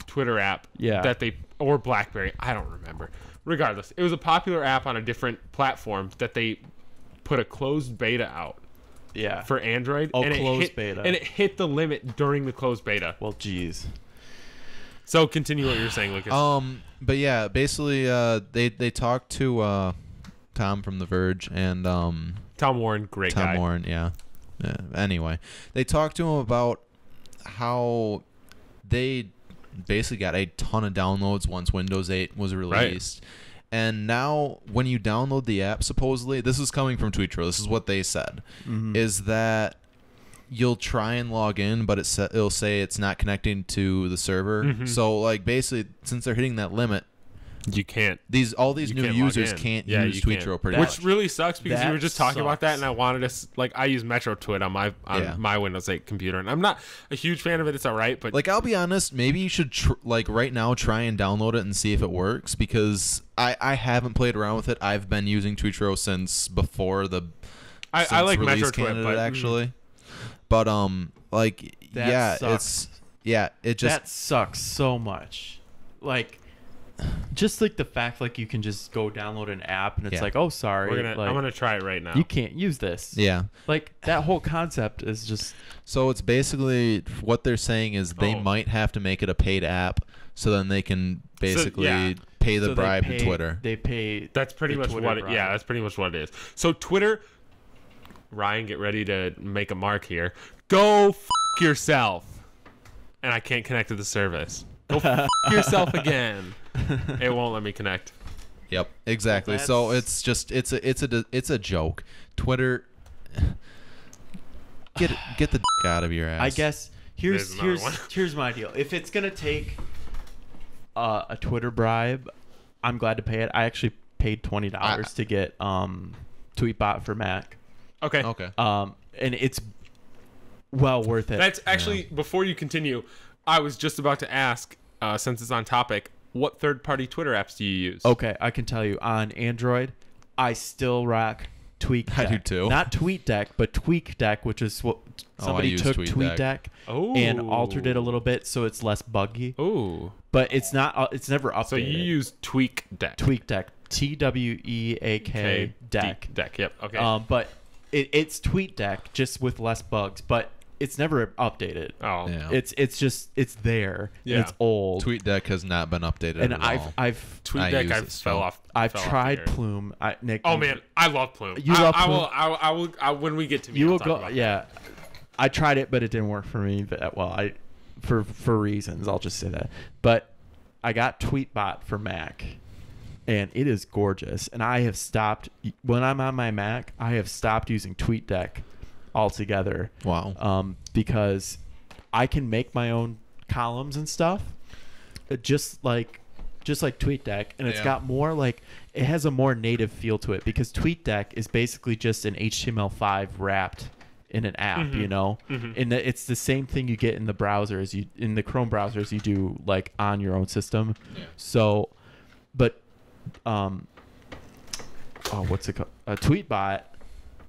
Twitter app that or BlackBerry, I don't remember. Regardless, it was a popular app on a different platform that they put a closed beta out. Yeah. For Android. Beta. And it hit the limit during the closed beta. Well, geez. So continue what you're saying, Lucas. But yeah, basically they talked to Tom from The Verge and Tom Warren, great guy. Tom Warren, yeah. Anyway, they talked to him about how they basically got a ton of downloads once Windows 8 was released. Right. And now when you download the app, supposedly, this is coming from Tweetro, this is what they said, is that you'll try and log in, but it'll say it's not connecting to the server. So like basically, since they're hitting that limit, you can't. All these new users can't use Tweetro pretty much. Which really sucks because you were just talking about that, and I wanted to I use Metro Twit on my Windows 8 computer, and I'm not a huge fan of it. It's all right, but I'll be honest, maybe you should right now try and download it and see if it works, because I haven't played around with it. I've been using Tweetro since before I like Metro Twit, candidate, actually. But it just that sucks so much. Like, just like the fact like you can just go download an app and it's like, oh, sorry, I'm like, gonna try it right now. you can't use this. Yeah. Like that whole concept is just. So it's basically what they're saying is they might have to make it a paid app, so then they can basically pay the bribe to Twitter. They pay. That's pretty much what. That's pretty much what it is. So Twitter, Ryan, get ready to make a mark here. Go f yourself. And I can't connect to the service. Go f yourself again. It won't let me connect. Yep, exactly. So it's just it's a joke. Twitter, get the d out of your ass. I guess here's my deal. If it's gonna take a Twitter bribe, I'm glad to pay it. I actually paid $20 to get Tweetbot for Mac. Okay. And it's well worth it. That's actually, before you continue, I was just about to ask, since it's on topic, what third-party Twitter apps do you use? Okay, I can tell you. On Android, I still rock TweetDeck. I do too. Not TweetDeck, but TweetDeck, which is what somebody took TweetDeck and altered it a little bit so it's less buggy. Oh. But it's not. It's never updated. So you use TweetDeck. TweetDeck. TweakDeck. Deck. Yep. Okay. But it's TweetDeck just with less bugs, but it's never updated. Oh. Yeah. It's there. Yeah. And it's old. TweetDeck has not been updated And at all. TweetDeck, I fell off. I've tried Plume. Nick. Oh man, I love Plume. You love Plume. I will. When we get to me, You I'll will talk go. about Yeah. I tried it, but it didn't work for me. But for reasons, I'll just say that. But I got Tweetbot for Mac, and it is gorgeous. And I have stopped when I'm on my Mac. I have stopped using TweetDeck altogether. Wow. Because I can make my own columns and stuff, just like TweetDeck, and it's got more like it has a more native feel to it because TweetDeck is basically just an HTML5 wrapped in an app, you know, and it's the same thing you get in the browser as you in the Chrome browser as you do like on your own system. Yeah. So, but what's it called? Tweetbot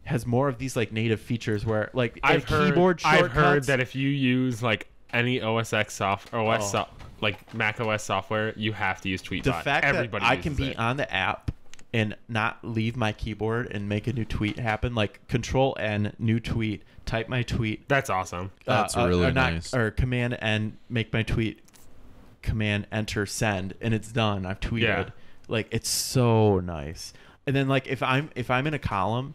has more of these like native features where like keyboard shortcuts. I've heard that if you use like any like Mac OS software, you have to use Tweetbot. The fact Everybody that I can be it. on the app and not leave my keyboard and make a new tweet happen, like Control N, new tweet, type my tweet. That's awesome. That's really nice. Or Command N, make my tweet. Command Enter send, and it's done. I've tweeted. Yeah. Like it's so nice. And then like if I'm in a column,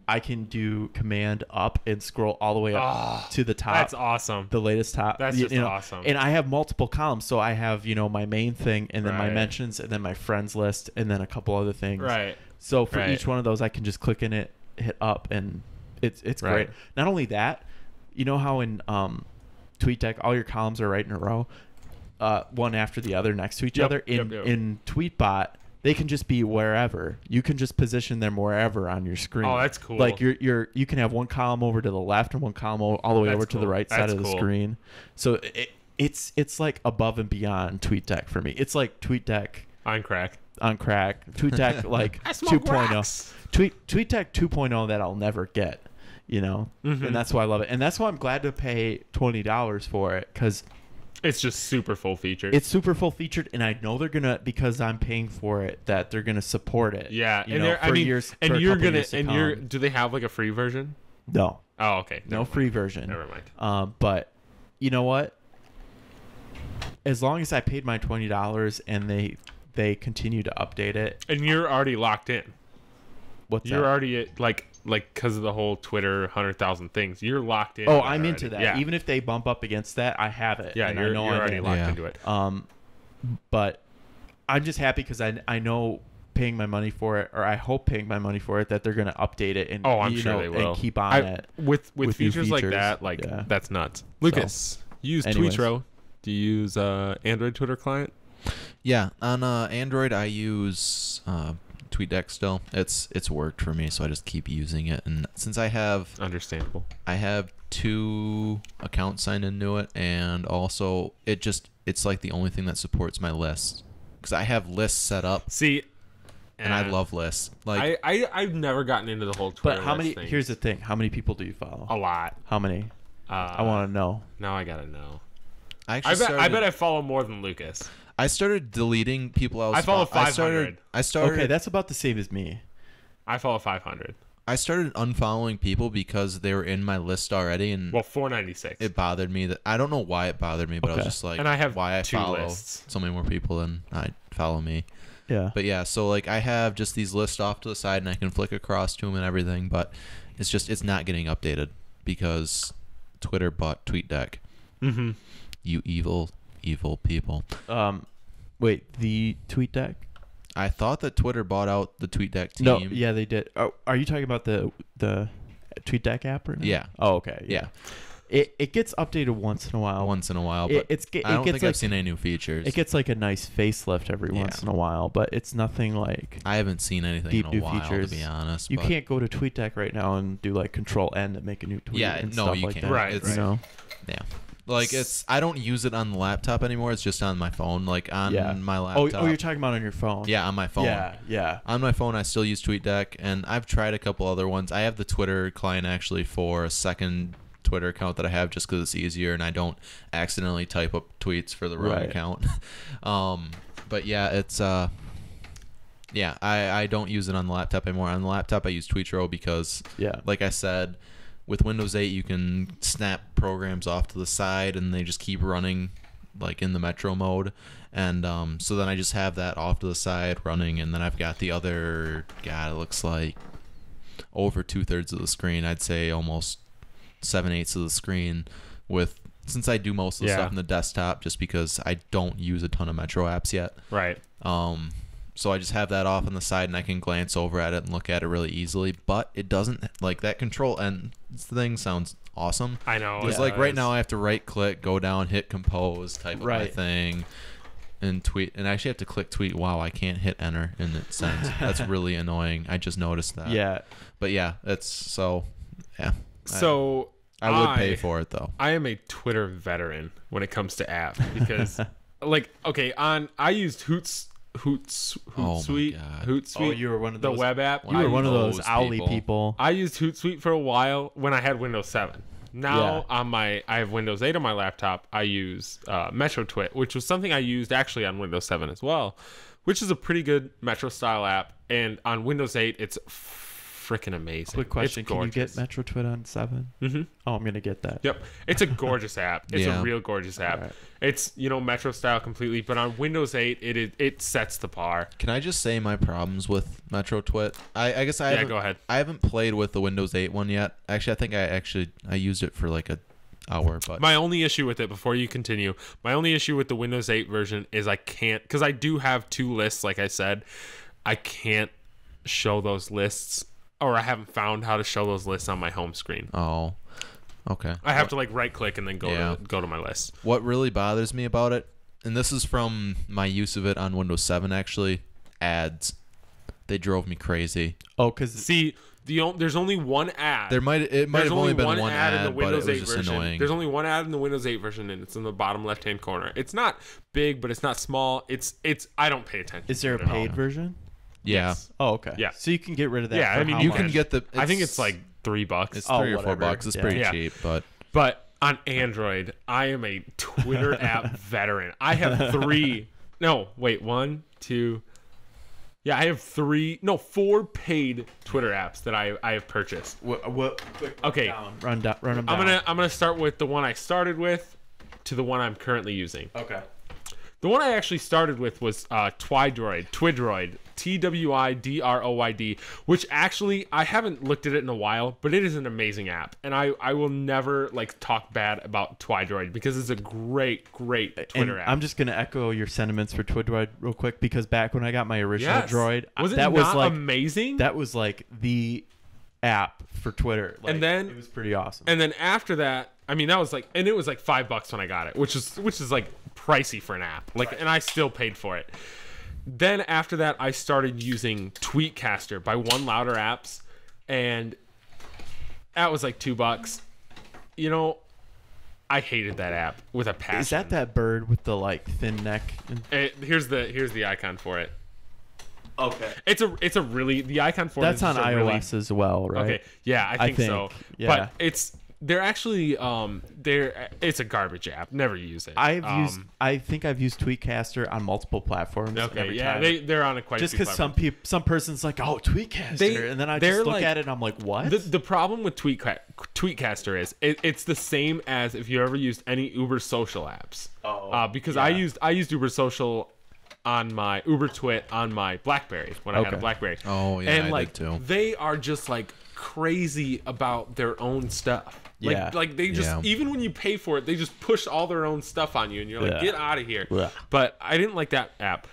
I can do Command up and scroll all the way up to the top. That's awesome. The latest top. That's just awesome. And I have multiple columns, so I have my main thing, and then my mentions, and then my friends list, and then a couple other things. Right. So for each one of those, I can just click in it, hit up, and it's great. Not only that, you know how in TweetDeck all your columns are right in a row, one after the other next to each other. In Tweetbot, they can just be wherever. You can just position them wherever on your screen. Oh, that's cool. Like you can have one column over to the left and one column all the way over to the right side of the screen. So it's like above and beyond TweetDeck for me. It's like TweetDeck on crack. TweetDeck like 2.0. TweetDeck 2.0 that I'll never get, and that's why I love it. And that's why I'm glad to pay $20 for it, because it's just super full featured. It's super full featured, and I know they're gonna, because I'm paying for it, that they're gonna support it. Yeah, years. And do they have like a free version? No. Oh, okay. No free version. Never mind. But you know what? As long as I paid my $20 and they continue to update it, and you're already locked in. You're already at, like because of the whole Twitter 100,000 things, you're locked in. Oh, I'm into that. Yeah. Even if they bump up against that, I have it. Yeah, you're already locked into it. But I'm just happy because I know paying my money for it, or I hope paying my money for it, that they're going to update it and I'm sure they will. And keep on it with features like that. That's nuts. Lucas, you use Tweetro. Do you use Android Twitter client? Yeah, on Android I use TweetDeck still. It's worked for me, so I just keep using it. And since I have I have 2 accounts signed into it, and also it's like the only thing that supports my list, because I have lists set up. And I love lists. Like I've never gotten into the whole Twitter. But how many? Thing. Here's the thing: how many people do you follow? A lot. How many? I want to know. Now I gotta know. I bet I follow more than Lucas. I started deleting people I was I follow 500. I started Okay, that's about the same as me. I follow 500. I started unfollowing people because they were in my list already, and Well, 496. it bothered me that I don't know why it bothered me, but I was Okay. just like, And I have why I 2 follow lists. so many more people than I follow me. Yeah. But yeah, so like I have just these lists off to the side, and I can flick across to them and everything, but it's not getting updated because Twitter bought TweetDeck. Mm-hmm. You evil people. Wait, the TweetDeck? I thought that Twitter bought out the TweetDeck team. No, yeah, they did. Oh, are you talking about the TweetDeck app or no? Yeah. Oh, okay. Yeah. It gets updated once in a while. Once in a while, but I don't think I've seen any new features. It gets like a nice facelift every once in a while, but it's nothing like I haven't seen anything deep in new a while, features. to be honest. You but can't go to TweetDeck right now and do like Control N to make a new tweet. Yeah, and no, stuff you like can't. that. Right, It's- You know? Yeah. Like I don't use it on the laptop anymore. It's just on my phone. Like on my laptop. Oh, you're talking about on your phone? Yeah, on my phone. Yeah. On my phone, I still use TweetDeck, and I've tried a couple other ones. I have the Twitter client actually for a second Twitter account that I have just because it's easier, and I don't accidentally type up tweets for the wrong Right. account. But yeah, it's I don't use it on the laptop anymore. On the laptop, I use Tweetro because, like I said, with Windows 8, you can snap programs off to the side, and they just keep running, like in the Metro mode. And so then I just have that off to the side running, and then I've got the other. God, it looks like over 2/3 of the screen. I'd say almost 7/8 of the screen. Since I do most of the stuff on the desktop, just because I don't use a ton of Metro apps yet. Right. So I just have that off on the side, and I can glance over at it and look at it really easily. But it doesn't, like, that Control N thing sounds awesome. I know. It's like right now I have to right click, go down, hit compose, type up my thing, and tweet. And I actually have to click tweet. Wow, I can't hit enter in it sends. That's really annoying. I just noticed that. Yeah. But yeah, yeah. So I would pay for it though. I am a Twitter veteran when it comes to apps because, like, okay, I used Hootsuite. Hootsuite. Oh, you were one of those. The web app. You were one of those those owly people. people. I used Hootsuite for a while when I had Windows 7. Now I have Windows 8 on my laptop. I use Metro Twit, which was something I used actually on Windows 7 as well, which is a pretty good Metro style app. And on Windows 8, it's freaking amazing. Quick question: It's can you gorgeous. get Metro Twit on 7? Mm-hmm. Oh, I'm gonna get that. Yep, it's a gorgeous app. It's a real gorgeous app. Right. It's Metro style completely, but on Windows 8, it sets the bar. Can I just say my problems with Metro Twit? I guess I haven't, go ahead. I haven't played with the Windows 8 one yet. Actually, I think I used it for like an hour. But My only issue with it, before you continue, my only issue with the Windows 8 version is I can't, because I do have 2 lists, like I said, I can't show those lists, or I haven't found how to show those lists on my home screen. Oh, okay. I have to like right click and then go to my list. What really bothers me about it, and this is from my use of it on Windows 7 actually, ads. They drove me crazy. Oh, because See, there's only one ad. It might have only been one ad, in the but it Windows was 8 just version. annoying. There's only one ad in the Windows 8 version, and it's in the bottom left-hand corner. It's not big, but it's not small. It's I don't pay attention. is there a to it at all. paid version? Yeah. Yes. Oh, okay. Yeah. So you can get rid of that. Yeah, for I mean, how You much? can get the. I think it's like $3. It's Oh, 3 or 4 whatever. bucks. It's Yeah. pretty Yeah. cheap, but But on Android, I am a Twitter app veteran. I have 3. No, wait, 1, 2. Yeah, I have 4 paid Twitter apps that I have purchased. What? Okay. Run them down. I'm gonna start with the one I started with to the one I'm currently using. Okay. The one I actually started with was Twidroid, Twidroid, which actually I haven't looked at it in a while, but it is an amazing app, and I will never like talk bad about Twidroid because it's a great Twitter app. I'm just gonna echo your sentiments for Twidroid real quick because back when I got my original Yes. Droid, Was it that not was like amazing? that was like the app for Twitter. Like, And then- it was pretty awesome. And then after that, I mean, that was like, and it was like $5 when I got it, which is like pricey for an app. Like, and I still paid for it. Then after that, I started using Tweetcaster by One Louder Apps, and that was like $2. I hated that app with a passion. Is that bird with the like thin neck? Here's the icon for it. Okay. It's a really, the icon for That's it on is a iOS really, as well, right? Okay, yeah, I think so. yeah. But they're actually it's a garbage app. Never use it. I think I've used Tweetcaster on multiple platforms. Okay, every yeah, time. they're on a quite just a few because some person's like, oh, Tweetcaster, and then I just look at it and I'm like, what? The problem with Tweetcaster is it's the same as if you ever used any Uber social apps. Because I used Uber social on my Uber Twit on my BlackBerry when I had a BlackBerry. Oh yeah, and I like did too. they are just like crazy about their own stuff. Like they just even when you pay for it, they just push all their own stuff on you, and you're like, get out of here. But I didn't like that app.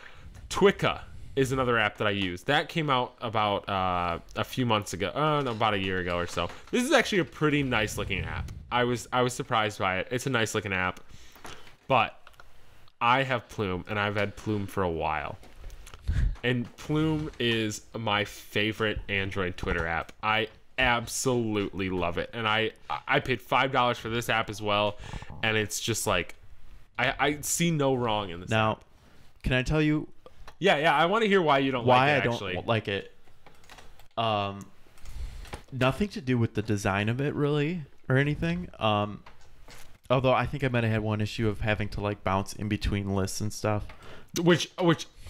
Twika is another app that I use. That came out about a few months ago. No, about a year ago or so. This is actually a pretty nice looking app. I was surprised by it. It's a nice looking app, but I have Plume, and I've had Plume for a while. And Plume is my favorite Android Twitter app. I absolutely love it. And I paid $5 for this app as well. And it's just like, I see no wrong in this now, app. Can I tell you? Yeah, I want to hear why you don't like it, actually. Why I don't like it. Nothing to do with the design of it, really, or anything. Although I think I might have had one issue of having to like bounce in between lists and stuff. Which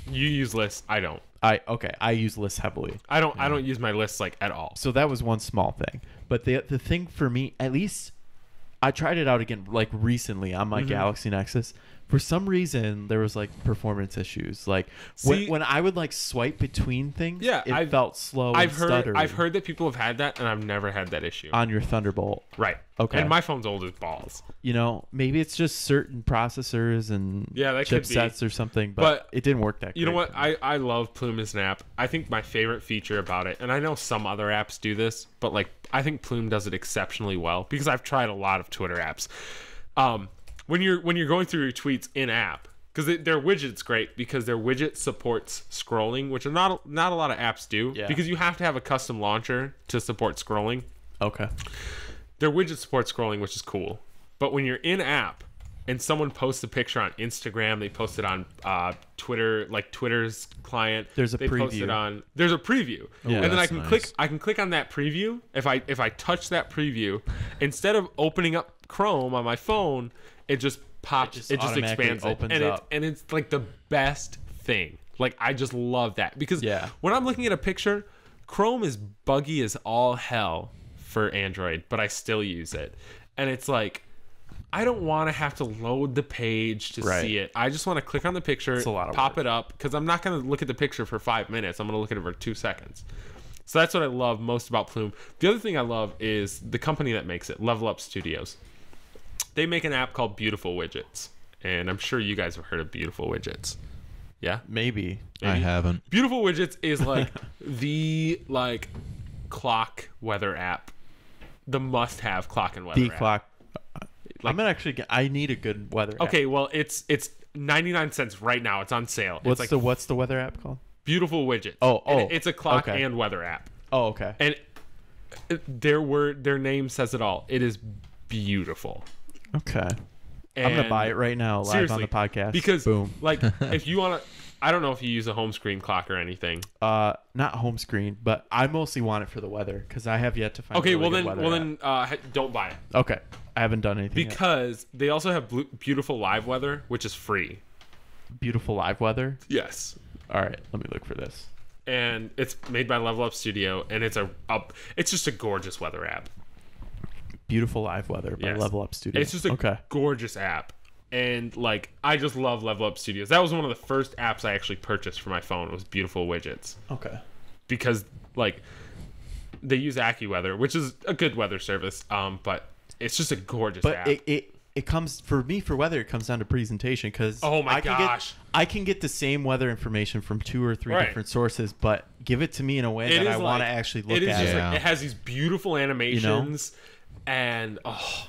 you use lists, I don't. I use lists heavily. I don't use my lists like at all. So that was one small thing. But the thing for me, at least I tried it out again like recently on my Galaxy Nexus. For some reason, there was like performance issues. Like when I would like swipe between things, it felt slow and stuttery. I've heard that people have had that, and I've never had that issue. On your Thunderbolt. Right. Okay. And my phone's old as balls. You know, maybe it's just certain processors and chipsets or something, but it didn't work that great. You know what? I love Plume as an app. I think my favorite feature about it, and I know some other apps do this, but like I think Plume does it exceptionally well because I've tried a lot of Twitter apps. When you're going through your tweets in app, because their widget's great because their widget supports scrolling, which are not a lot of apps do, because you have to have a custom launcher to support scrolling. Okay. Their widget supports scrolling, which is cool. But when you're in app and someone posts a picture on Instagram, they post it on Twitter, like Twitter's client. There's a preview. Post it on. There's a preview, and then I can click. I can click on that preview. If I touch that preview, instead of opening up Chrome on my phone, it just pops. It just expands it, and it's like the best thing. Like I just love that because when I'm looking at a picture, Chrome is buggy as all hell for Android, but I still use it, and it's like I don't want to have to load the page to see it. I just want to click on the picture, pop it up, because I'm not going to look at the picture for 5 minutes. I'm going to look at it for 2 seconds. So that's what I love most about Plume. The other thing I love is the company that makes it, Level Up Studios. They make an app called Beautiful Widgets, and I'm sure you guys have heard of Beautiful Widgets. Yeah? Maybe. I haven't. Beautiful Widgets is like the clock weather app. The must-have clock and weather app. Clock. I'm gonna actually I need a good weather app. Okay, well it's 99 cents right now. It's on sale. What's the weather app called? Beautiful Widgets. And it's a clock and weather app. Oh, okay. And their name says it all. It is beautiful. Okay. And I'm gonna buy it right now live on the podcast. Because boom. Like if you wanna, I don't know if you use a home screen clock or anything. Not home screen, but I mostly want it for the weather because I have yet to find. Okay, well then don't buy it. Okay, I haven't done anything because they also have Beautiful Live Weather, which is free. Beautiful Live Weather. Yes. All right, let me look for this. And it's made by Level Up Studio, and it's just a gorgeous weather app. Beautiful Live Weather by Level Up Studio. It's just a gorgeous app. And like I just love Level Up Studios. That was one of the first apps I actually purchased for my phone. It was Beautiful Widgets. Okay. Because like they use AccuWeather, which is a good weather service. But it's just a gorgeous app. But it comes for me for weather. It comes down to presentation because I can get the same weather information from 2 or 3 different sources, but give it to me in a way that I want to actually look at it. It has these beautiful animations. And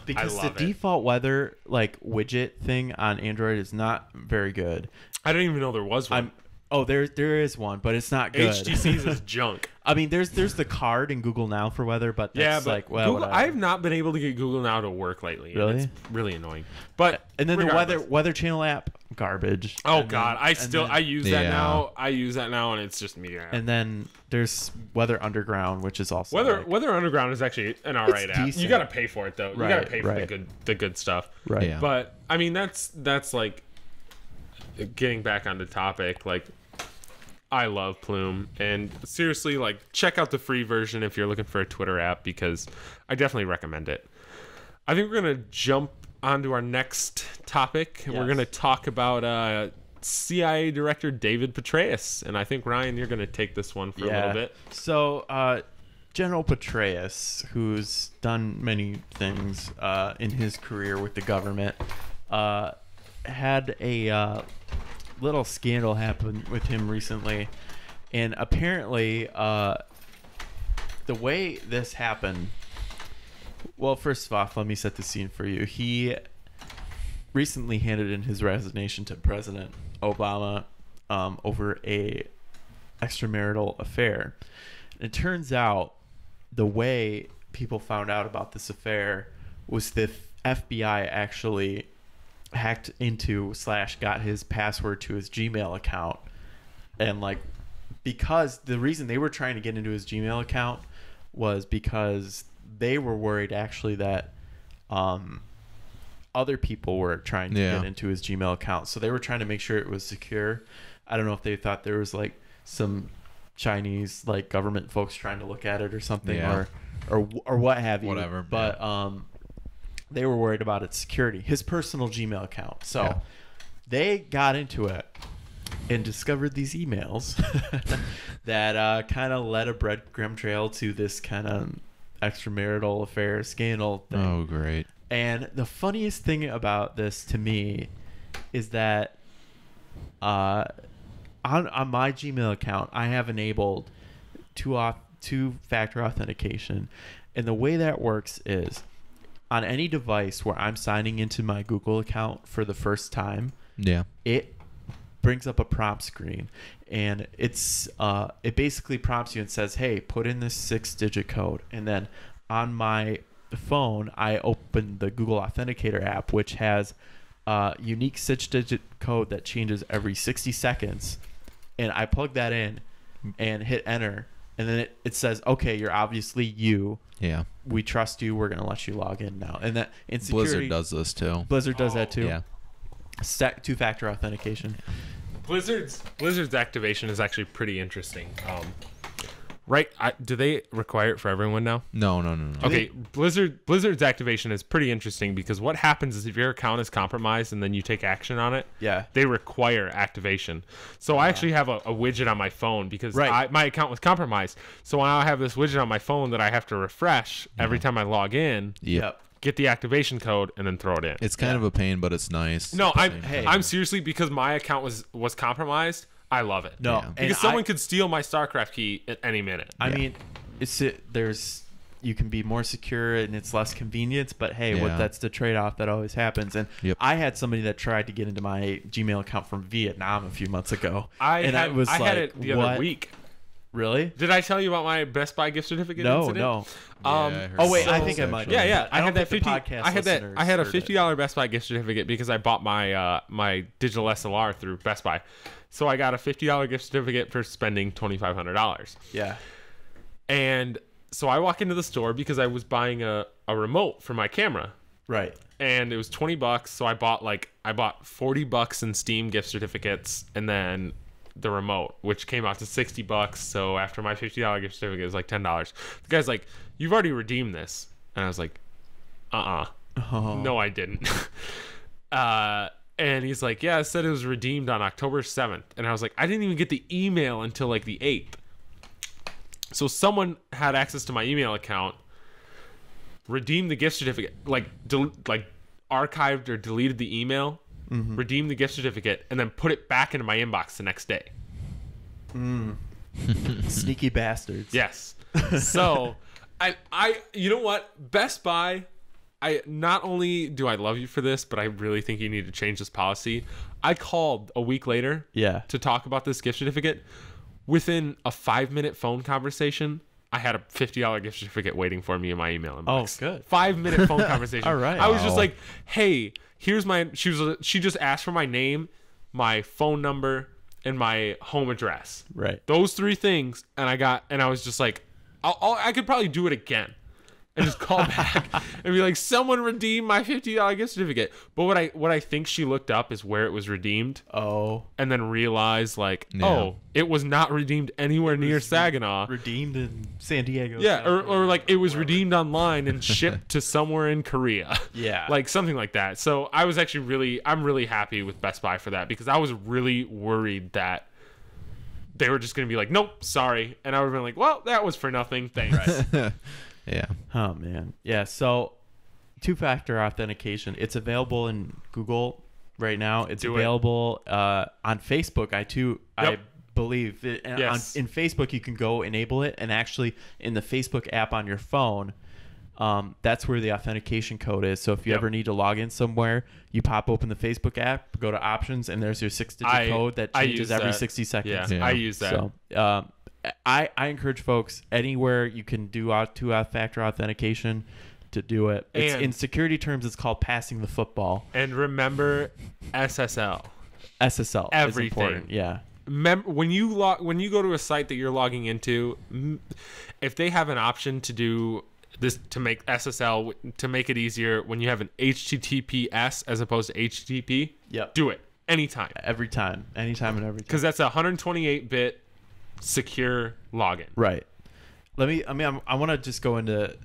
because I love the default weather like widget thing on Android is not very good. I didn't even know there was one. Oh, there is one, but it's not good. HTC's is junk. I mean, there's the card in Google Now for weather, but that's but like, well, Google, whatever. I've not been able to get Google Now to work lately. Really? And it's really annoying. But and then regardless. the weather channel app, garbage. Oh And God, then- I use that Yeah. now. I use that now, and it's just me. And then there's Weather Underground, which is also Weather Underground is actually an alright app. decent. You got to pay for it though. You got to pay for Right. the good stuff. right. Yeah. But I mean, that's like getting back on the topic. Like, I love Plume, and seriously, like, check out the free version if you're looking for a Twitter app, because I definitely recommend it. I think we're gonna jump onto our next topic, and we're Yes. gonna talk about CIA Director David Petraeus, and I think Ryan, you're gonna take this one for a little bit. So, General Petraeus, who's done many things in his career with the government, had a little scandal happen with him recently, and apparently, the way this happened. Well, first off, let me set the scene for you. He recently handed in his resignation to President Obama over a extramarital affair. It turns out the way people found out about this affair was the FBI actually hacked into / got his password to his Gmail account. And like, because the reason they were trying to get into his Gmail account was because they were worried actually that other people were trying to get into his Gmail account. So they were trying to make sure it was secure. I don't know if they thought there was like some Chinese like government folks trying to look at it or something, or what have you. Whatever. But they were worried about its security, his personal Gmail account. So they got into it and discovered these emails that kind of led a breadcrumb trail to this kind of extramarital affair scandal thing. Oh, great. And the funniest thing about this to me is that on my Gmail account, I have enabled two-factor authentication. And the way that works is on any device where I'm signing into my Google account for the first time, it brings up a prompt screen, and it basically prompts you and says, hey, put in this 6-digit code. And then on my phone, I open the Google Authenticator app, which has a unique 6-digit code that changes every 60 seconds. And I plug that in and hit enter. And then it says, okay, you're obviously you. Yeah. We trust you. We're going to let you log in now. And that in security, Blizzard does this too. Blizzard does that too. Yeah. Two-factor authentication. Blizzard's activation is actually pretty interesting. Right? Do they require it for everyone now? No. Okay, Blizzard's activation is pretty interesting because what happens is if your account is compromised and then you take action on it, they require activation. So I actually have a widget on my phone because my account was compromised. So now I have this widget on my phone that I have to refresh every time I log in. Yep. Get the activation code and then throw it in. It's kind of a pain, but it's nice. No, I'm seriously, because my account was compromised. I love it. No, because someone could steal my StarCraft key at any minute. I mean, you can be more secure and it's less convenience, but hey, that's the trade-off that always happens. And I had somebody that tried to get into my Gmail account from Vietnam a few months ago. I had it the other week. Really? Did I tell you about my Best Buy gift certificate incident? No. I think I might. Yeah. I had that podcast. I had a $50 Best Buy gift certificate because I bought my digital SLR through Best Buy. So I got a $50 gift certificate for spending $2,500. Yeah. And so I walk into the store because I was buying a remote for my camera. Right. And it was $20. So I bought $40 in Steam gift certificates and then the remote, which came out to $60. So after my $50 gift certificate, it was like $10. The guy's like, "You've already redeemed this." And I was like, no, I didn't. And he's like, "Yeah, it said it was redeemed on October 7th. And I was like, I didn't even get the email until like the 8th. So someone had access to my email account, redeemed the gift certificate, archived or deleted the email, redeemed the gift certificate, and then put it back into my inbox the next day. Sneaky bastards. Yes. So I you know what? Best Buy I not only do I love you for this, but I really think you need to change this policy. I called a week later to talk about this gift certificate. Within a 5-minute phone conversation, I had a $50 gift certificate waiting for me in my email inbox. Oh, good. 5-minute phone conversation. All right. I was just like, hey, here's my, she just asked for my name, my phone number, and my home address. Right. Those 3 things. And I was just like, I could probably do it again. And just call back and be like, someone redeemed my $50 gift certificate. But what I think she looked up is where it was redeemed. Oh. And then realized it was not redeemed anywhere near Saginaw. Redeemed in San Diego. Yeah, or like it was redeemed online and shipped to somewhere in Korea. Yeah. Like something like that. So I was actually I'm really happy with Best Buy for that, because I was really worried that they were just going to be like, nope, sorry. And I would have been like, well, that was for nothing. Thanks. Yeah. Oh, man. Yeah, so two-factor authentication. It's available in Google right now. It's available on Facebook. I believe. Yes. In Facebook, you can go enable it. And actually, in the Facebook app on your phone, that's where the authentication code is. So if you ever need to log in somewhere, you pop open the Facebook app, go to options, and there's your 6-digit code that changes every 60 seconds. Yeah, I use that. So I encourage folks anywhere you can do two-factor authentication to do it. It's, in security terms, it's called passing the football. And remember SSL. SSL. Everything. Is important. Yeah. When you go to a site that you're logging into, if they have an option to do this, to make SSL, to make it easier, when you have an HTTPS as opposed to HTTP, do it anytime. Every time. Anytime and every time. Because that's a 128-bit secure login. Right. I want to just go into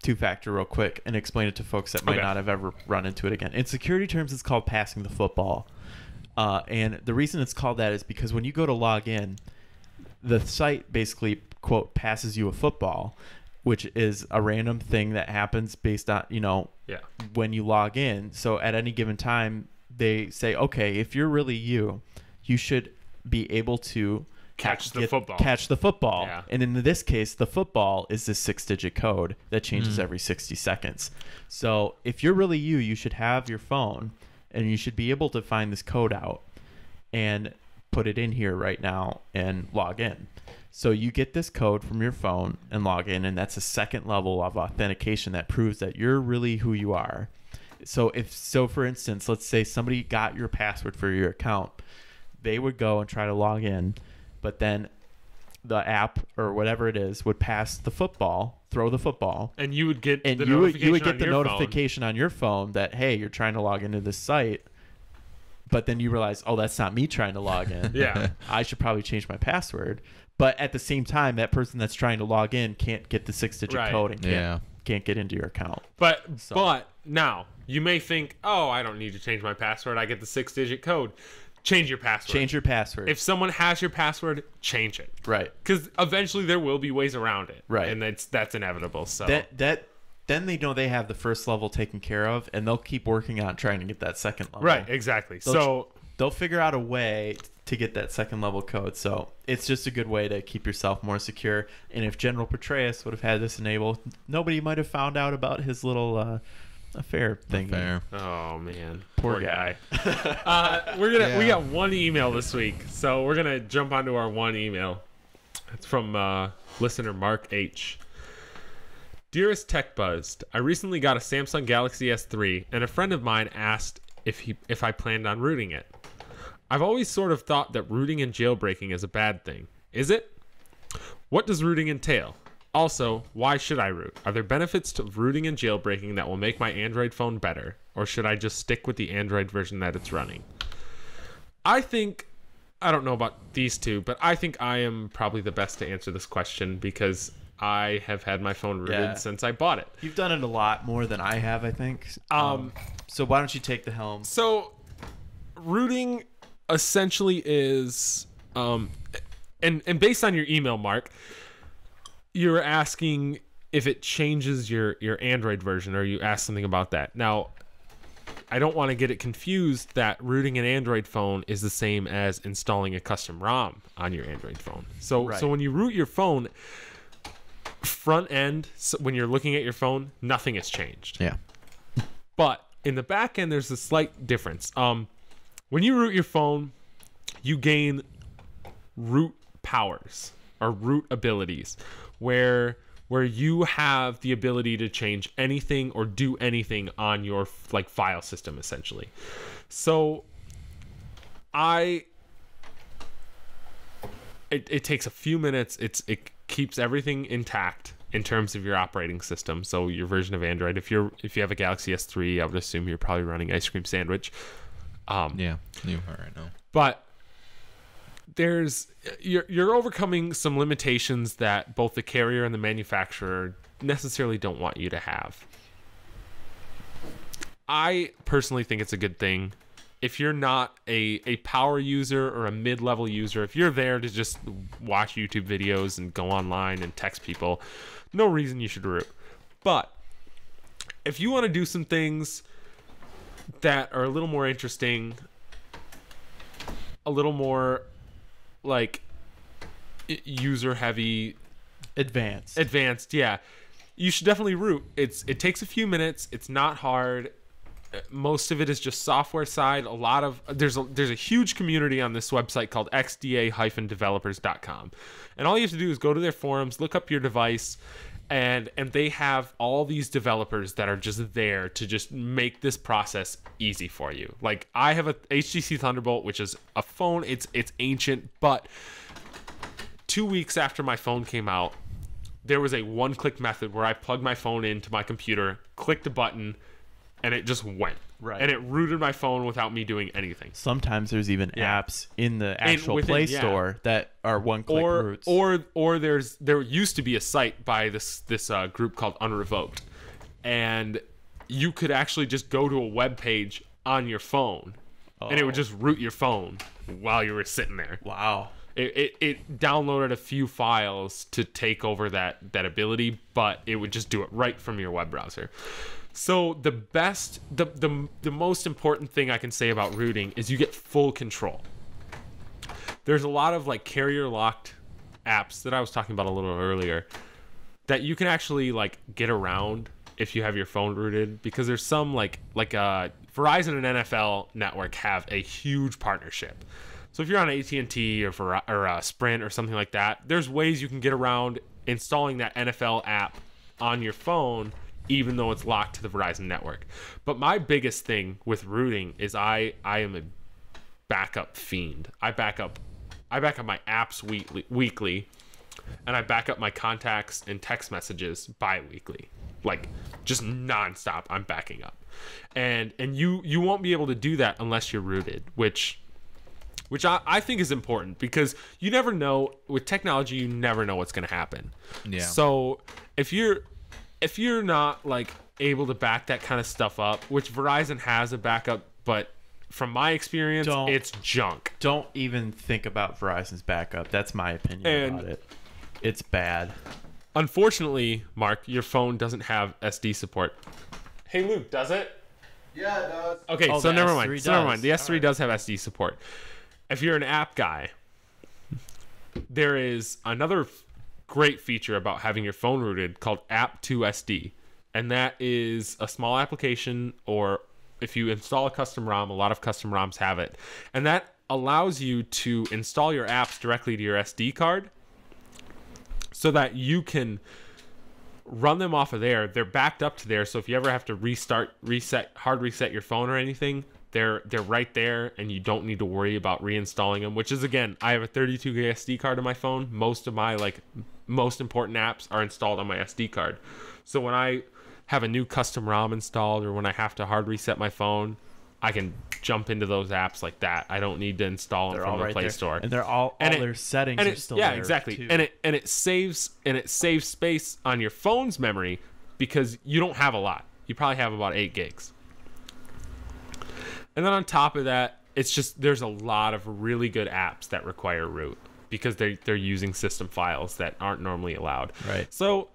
two-factor real quick and explain it to folks that might not have ever run into it again. In security terms, it's called passing the football. And the reason it's called that is because when you go to log in, the site basically, quote, passes you a football, which is a random thing that happens based on, when you log in. So at any given time, they say, okay, if you're really you should be able to catch the football. Yeah. And in this case, the football is this 6-digit code that changes every 60 seconds. So if you're really you should have your phone and you should be able to find this code out and put it in here right now and log in. So you get this code from your phone and log in, and that's a second level of authentication that proves that you're really who you are. So for instance, let's say somebody got your password for your account, they would go and try to log in, but then the app or whatever it is would pass the football, throw the football, and you would get the notification on your phone that, hey, you're trying to log into this site. But then you realize, oh, that's not me trying to log in. Yeah, I should probably change my password. But at the same time, that person that's trying to log in can't get the 6-digit code and can't get into your account. But now you may think, oh, I don't need to change my password. I get the 6-digit code. Change your password. Change your password. If someone has your password, change it. Right. Because eventually there will be ways around it. Right. And that's inevitable. So then they know they have the first level taken care of, and they'll keep working on trying to get that second level. Right. Exactly. They'll figure out a way to get that second level code. So it's just a good way to keep yourself more secure. And if General Petraeus would have had this enabled, nobody might have found out about his little affair thing. Oh man, poor guy. We got one email this week, so we're gonna jump onto our one email. It's from listener Mark H. Dearest TechBuzzed, I recently got a Samsung Galaxy S3, and a friend of mine asked if I planned on rooting it. I've always sort of thought that rooting and jailbreaking is a bad thing. Is it? What does rooting entail? Also, why should I root? Are there benefits to rooting and jailbreaking that will make my Android phone better? Or should I just stick with the Android version that it's running? I don't know about these two, but I think I am probably the best to answer this question because I have had my phone rooted since I bought it. You've done it a lot more than I have, I think. So why don't you take the helm? So, rooting essentially is, and based on your email, Mark, you're asking if it changes your Android version, or you asked something about that. Now, I don't want to get it confused that rooting an Android phone is the same as installing a custom ROM on your Android phone. So when you root your phone, front end, when you're looking at your phone, nothing has changed. Yeah. But in the back end, there's a slight difference. When you root your phone, you gain root powers or root abilities, where you have the ability to change anything or do anything on your like file system, essentially. So it takes a few minutes. It keeps everything intact in terms of your operating system. So your version of Android, if you have a Galaxy S3, I would assume you're probably running Ice Cream Sandwich. Yeah, you are right now. But you're overcoming some limitations that both the carrier and the manufacturer necessarily don't want you to have. I personally think it's a good thing. If you're not a power user or a mid-level user, if you're there to just watch YouTube videos and go online and text people, no reason you should root. But if you want to do some things that are a little more interesting, a little more like user heavy, advanced, yeah, you should definitely root. It takes a few minutes. It's not hard. Most of it is just software side. There's a huge community on this website called xda-developers.com, and all you have to do is go to their forums, look up your device, and they have all these developers that are just there to just make this process easy for you. Like, I have a HTC Thunderbolt, which is a phone. It's ancient, but 2 weeks after my phone came out, there was a one-click method where I plugged my phone into my computer, clicked a button, and it just went. Right. And it rooted my phone without me doing anything. Sometimes there's even apps in the actual Play Store that are one-click roots. Or there used to be a site by this group called Unrevoked, and you could actually just go to a web page on your phone, and it would just root your phone while you were sitting there. Wow. It downloaded a few files to take over that ability, but it would just do it right from your web browser. So the most important thing I can say about rooting is you get full control. There's a lot of like carrier locked apps that I was talking about a little earlier that you can actually like get around if you have your phone rooted, because there's some like Verizon and NFL network have a huge partnership. So if you're on AT&T or Sprint or something like that, there's ways you can get around installing that NFL app on your phone, even though it's locked to the Verizon network. But my biggest thing with rooting is I am a backup fiend. I back up my apps weekly, and I back up my contacts and text messages bi-weekly. Like, just nonstop, I'm backing up. And you won't be able to do that unless you're rooted, which I think is important, because you never know. With technology, you never know what's going to happen. Yeah. So if you're not like able to back that kind of stuff up, which Verizon has a backup, but from my experience, it's junk. Don't even think about Verizon's backup. That's my opinion about it. It's bad. Unfortunately, Mark, your phone doesn't have SD support. Hey, Luke, does it? Yeah, it does. Okay, Oh, so the never S3 mind. does. So never mind. The S3 All right. does have SD support. If you're an app guy, there is another great feature about having your phone rooted called App2SD, and that is a small application, or if you install a custom ROM, a lot of custom ROMs have it, and that allows you to install your apps directly to your SD card so that you can run them off of there. They're backed up to there, so if you ever have to hard reset your phone or anything, they're right there, and you don't need to worry about reinstalling them, which is, again, I have a 32 gig SD card on my phone. Most of my most important apps are installed on my SD card. So when I have a new custom ROM installed, or when I have to hard reset my phone, I can jump into those apps like that. I don't need to install them from the Play Store. And they're all their settings are still there. Yeah, exactly. Too. And it saves space on your phone's memory, because you don't have a lot. You probably have about 8 gigs. And then on top of that, it's just, there's a lot of really good apps that require root, because they're using system files that aren't normally allowed. Right. So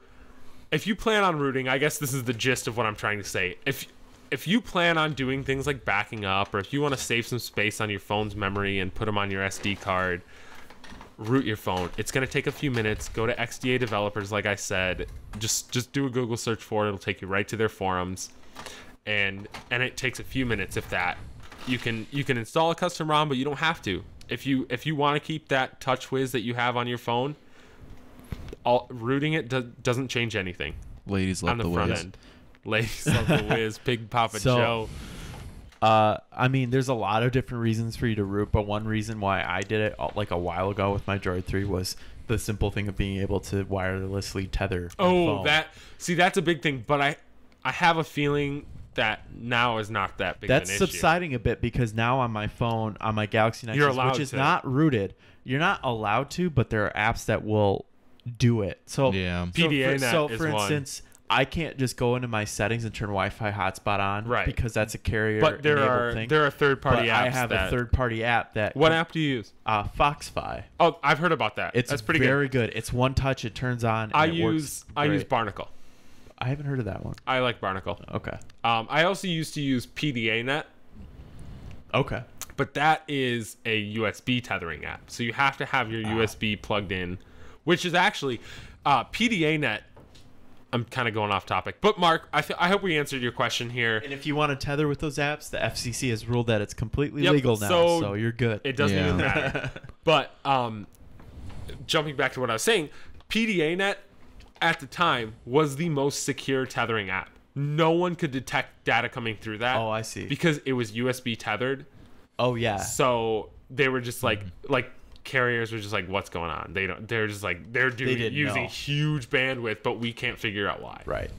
if you plan on rooting, I guess this is the gist of what I'm trying to say. If you plan on doing things like backing up, or if you want to save some space on your phone's memory and put them on your SD card, root your phone. It's going to take a few minutes. Go to XDA Developers, like I said. Just do a Google search for it. It'll take you right to their forums. and it takes a few minutes, if that. You can install a custom ROM, but you don't have to. If you want to keep that touch whiz that you have on your phone, rooting it doesn't change anything. Ladies love on the the front whiz. end. Ladies love the whiz. Big Papa Joe. I mean, there's a lot of different reasons for you to root, but one reason why I did it like a while ago with my Droid 3 was the simple thing of being able to wirelessly tether. my phone. That's a big thing, but I have a feeling that now is not that big of an That's issue. subsiding a bit because now on my phone, on my Galaxy You're Nexus, allowed which is to. not rooted, you're not allowed to, but there are apps that will do it. So Yeah. PDA-net so is for one. instance, I can't just go into my settings and turn Wi-Fi hotspot on, Right. because that's a carrier But there enabled are thing. third-party But apps. I have a third-party app that. What app do you use? Foxfi. Oh, I've heard about that. It's That's pretty very good. It's one touch. It turns on. And I it use works great. Barnacle. I haven't heard of that one. I like Barnacle. Okay. I also used to use PDA-net, Okay. but that is a USB tethering app. So you have to have your USB plugged in, which is actually PDA-net. I'm kind of going off topic, but Mark, I hope we answered your question here. And if you want to tether with those apps, the FCC has ruled that it's completely Yep, legal now, so you're good. It doesn't even matter. But jumping back to what I was saying, PDA-net at the time was the most secure tethering app. No one could detect data coming through that. Oh, I see. Because it was USB tethered. Oh yeah. So they were just like carriers were just like, what's going on? They're just like they're using know. huge bandwidth, but we can't figure out why. Right.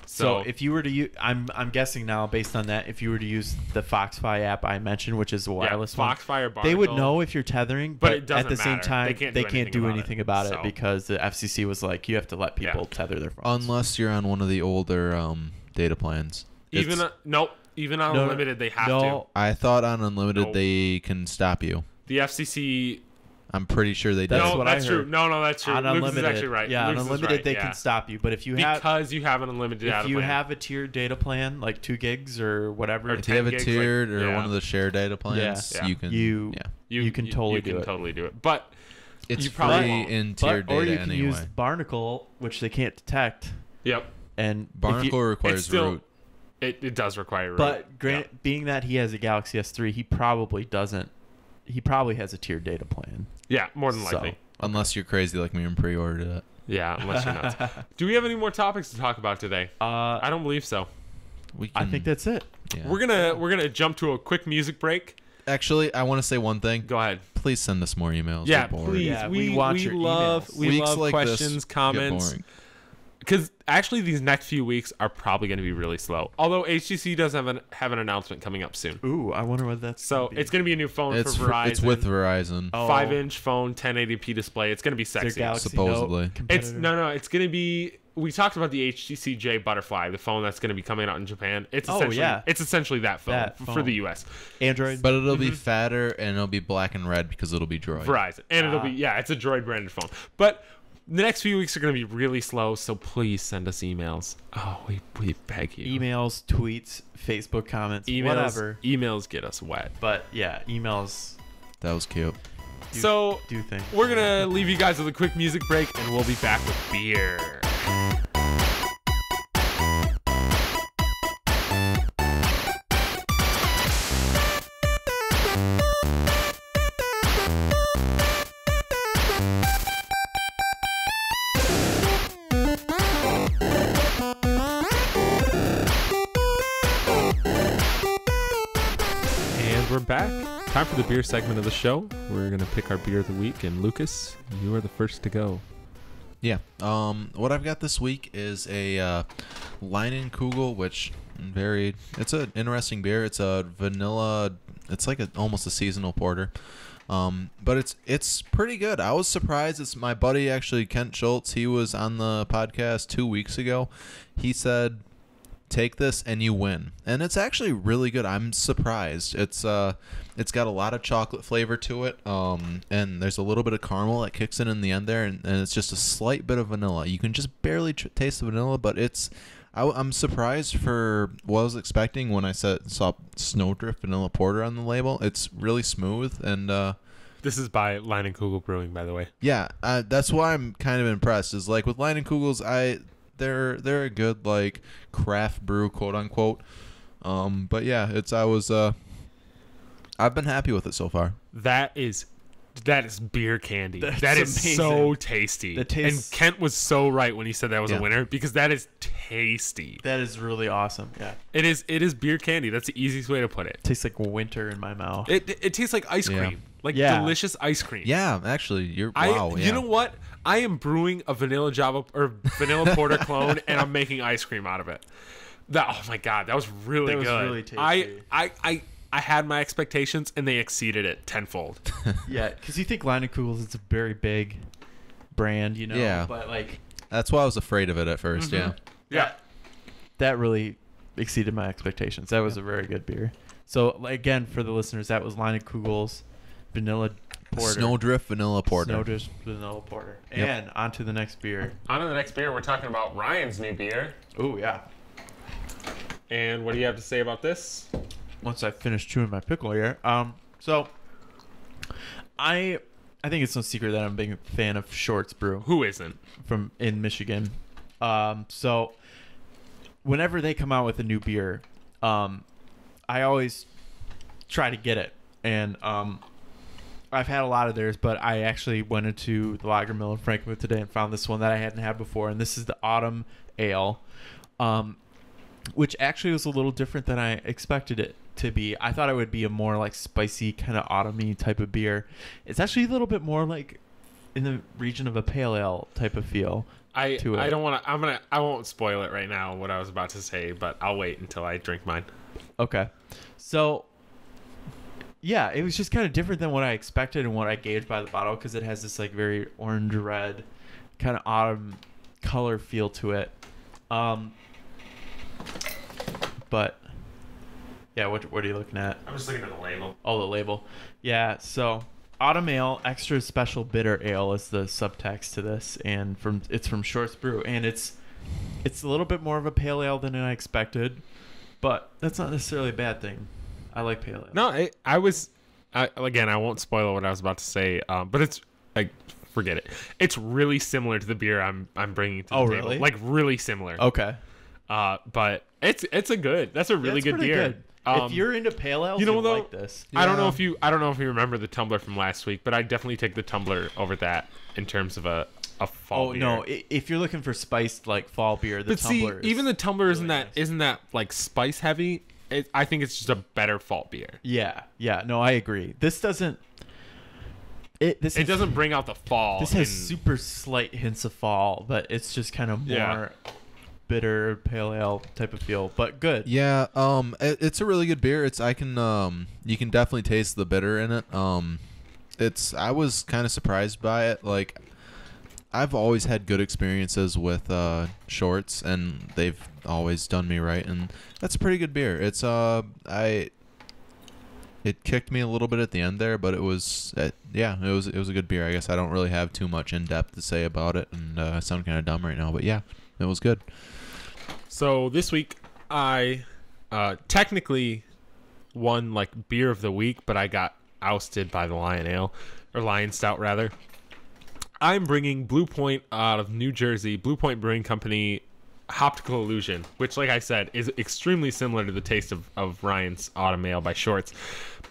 So if you were to use, I'm guessing now based on that, if you were to use the Foxfi app I mentioned, which is a wireless one, Foxfi or Barnacle, they would know if you're tethering, but but it doesn't at the same matter. time, They can't do anything about it so. because the FCC was like, you have to let people tether their phones. Unless you're on one of the older data plans. Even even on unlimited they have to. I thought on unlimited Nope. they can stop you. The FCC. I'm pretty sure they do. That's No, what I that's true. heard. No, that's true. On Lucas unlimited, is actually right. Yeah, Lucas on is unlimited right, they yeah. can stop you, but if you have you have an unlimited data if you plan. have a tiered data plan like 2 gigs or whatever, Or If you have a 10 gigs, tiered like- or yeah. one of the shared data plans, Yeah. you can. You can totally do it. totally do it. But It's you free probably won't. in tiered or data you can anyway. use Barnacle, which they can't detect, yep, and Barnacle requires still- root. it does require root. But granted, being that he has a Galaxy S3, he probably doesn't. He probably has a tiered data plan. Yeah, more than So- likely. Unless you're crazy like me and pre-ordered it. Yeah, unless you're nuts. Do we have any more topics to talk about today? I I don't believe so. We can, think that's it. yeah. We're gonna jump to a quick music break. Actually, I want to say one thing. Go ahead. Please send us more emails. Yeah, We're bored. please. Yeah, we we want we your love emails. we Weeks love like questions, this get comments. boring. Because actually, these next few weeks are probably going to be really slow. Although HTC does have an announcement coming up soon. Ooh, I wonder what that's. So gonna be. it's going to be a new phone It's for Verizon. it's with Verizon. Oh. 5-inch phone, 1080p display. It's going to be Is there sexy. Galaxy supposedly. Note It's competitor? no. It's going to be. We talked about the HTC J Butterfly, the phone that's going to be coming out in Japan. It's Oh, essentially yeah. it's essentially that phone, That for phone. the US. Android. But it'll be fatter and it'll be black and red because it'll be Droid. Verizon, and it'll be it's a Droid branded phone. But the next few weeks are going to be really slow, so please send us emails. Oh, we beg you. emails, tweets, Facebook comments, whatever. Emails get us wet. But yeah, emails That was cute. So do things. we're gonna leave you guys with a quick music break, and we'll be back with beer. And we're back. Time for the beer segment of the show. We're gonna pick our beer of the week, and Lucas, you are the first to go. Yeah. What I've got this week is a Leinenkugel, which it's an interesting beer. It's a vanilla. It's like almost a seasonal porter. But it's pretty good. I was surprised. It's my buddy actually, Kent Schultz. He was on the podcast 2 weeks ago. He said, "Take this and you win," and it's actually really good. I'm surprised. It's got a lot of chocolate flavor to it, and there's a little bit of caramel that kicks in the end there, and it's just a slight bit of vanilla. You can just barely taste the vanilla, but I'm surprised for what I was expecting when I saw Snowdrift Vanilla Porter on the label. It's really smooth, and This is by Leinenkugel Brewing, by the way. yeah, that's why I'm kind of impressed. Is like with Leinenkugels, they're a good like craft brew, quote unquote. But yeah, I've been happy with it so far. That is beer candy. That's That is amazing. so tasty. The taste- And Kent was so right when he said that was Yeah. a winner, because that is tasty. That is really awesome. Yeah. It is beer candy. That's the easiest way to put it. Tastes like winter in my mouth. It tastes like ice Yeah. cream. Like Yeah. delicious ice cream. Yeah, actually, You yeah. know what? I am brewing a vanilla vanilla porter clone, and I'm making ice cream out of it. Oh my god, that was really That was good. really tasty. I had my expectations, and they exceeded it tenfold. Yeah, because you think Leinenkugel is a very big brand, you know? Yeah. But like, That's why I was afraid of it at 1st. Yeah. Yeah. that really exceeded my expectations. That was a very good beer. So again, for the listeners, that was Leinenkugel's vanilla porter. Snowdrift Vanilla Porter. Snowdrift vanilla porter. Yep. And on to the next beer. On to the next beer. We're talking about Ryan's new beer. Oh yeah. And what do you have to say about this? Once I finish chewing my pickle here. So I think it's no secret that I'm a big fan of Shorts Brew Who isn't? from in Michigan. So whenever they come out with a new beer, I always try to get it. And I've had a lot of theirs, but I actually went into the Lager Mill in Frankenmuth today and found this one that I hadn't had before, and this is the Autumn Ale, which actually was a little different than I expected it to be. I thought it would be a more like spicy kind of autumny type of beer. It's actually a little bit more like in the region of a pale ale type of feel. I to it. don't want to. I won't spoil it right now. What I was about to say, but I'll wait until I drink mine. Okay. So, yeah, it was just kind of different than what I expected and what I gauged by the bottle, because it has this like very orange red kind of autumn color feel to it. But yeah, what are you looking at? I'm just looking at the label. Oh, the label. Yeah, so Autumn Ale Extra Special Bitter Ale is the subtext to this, and it's from Shorts Brew, and it's a little bit more of a pale ale than I expected, but that's not necessarily a bad thing. I like pale ale. No, again, I won't spoil what I was about to say, but it's like, forget it. It's really similar to the beer I'm bringing to the table. Really? Like really similar. Okay. But that's a really good pretty beer. Good. If you're into pale ales, you know, you'll though, like this. I don't know if you remember the Tumbler from last week, but I definitely take the Tumbler over that in terms of a fall beer. No, if you're looking for spiced like fall beer, the But see, Tumbler even the Tumbler really nice. isn't that like spice heavy. I think it's just a better fall beer. Yeah, no, I agree. This doesn't. It doesn't bring out the fall. This has super slight hints of fall, but it's just kind of more bitter pale ale type of feel, but good. Yeah, it's a really good beer. You can definitely taste the bitter in it. I was kind of surprised by it. Like, I've always had good experiences with Shorts, and they've always done me right, and that's a pretty good beer. It kicked me a little bit at the end there, but it was a good beer. I guess I don't really have too much in depth to say about it, and I sound kind of dumb right now, but yeah, it was good. So this week I technically won like beer of the week, but I got ousted by the Lion Stout rather. I'm bringing Blue Point out of New Jersey, Blue Point Brewing Company, Hoptical Illusion, which, like I said, is extremely similar to the taste of Ryan's Autumn Ale by Shorts.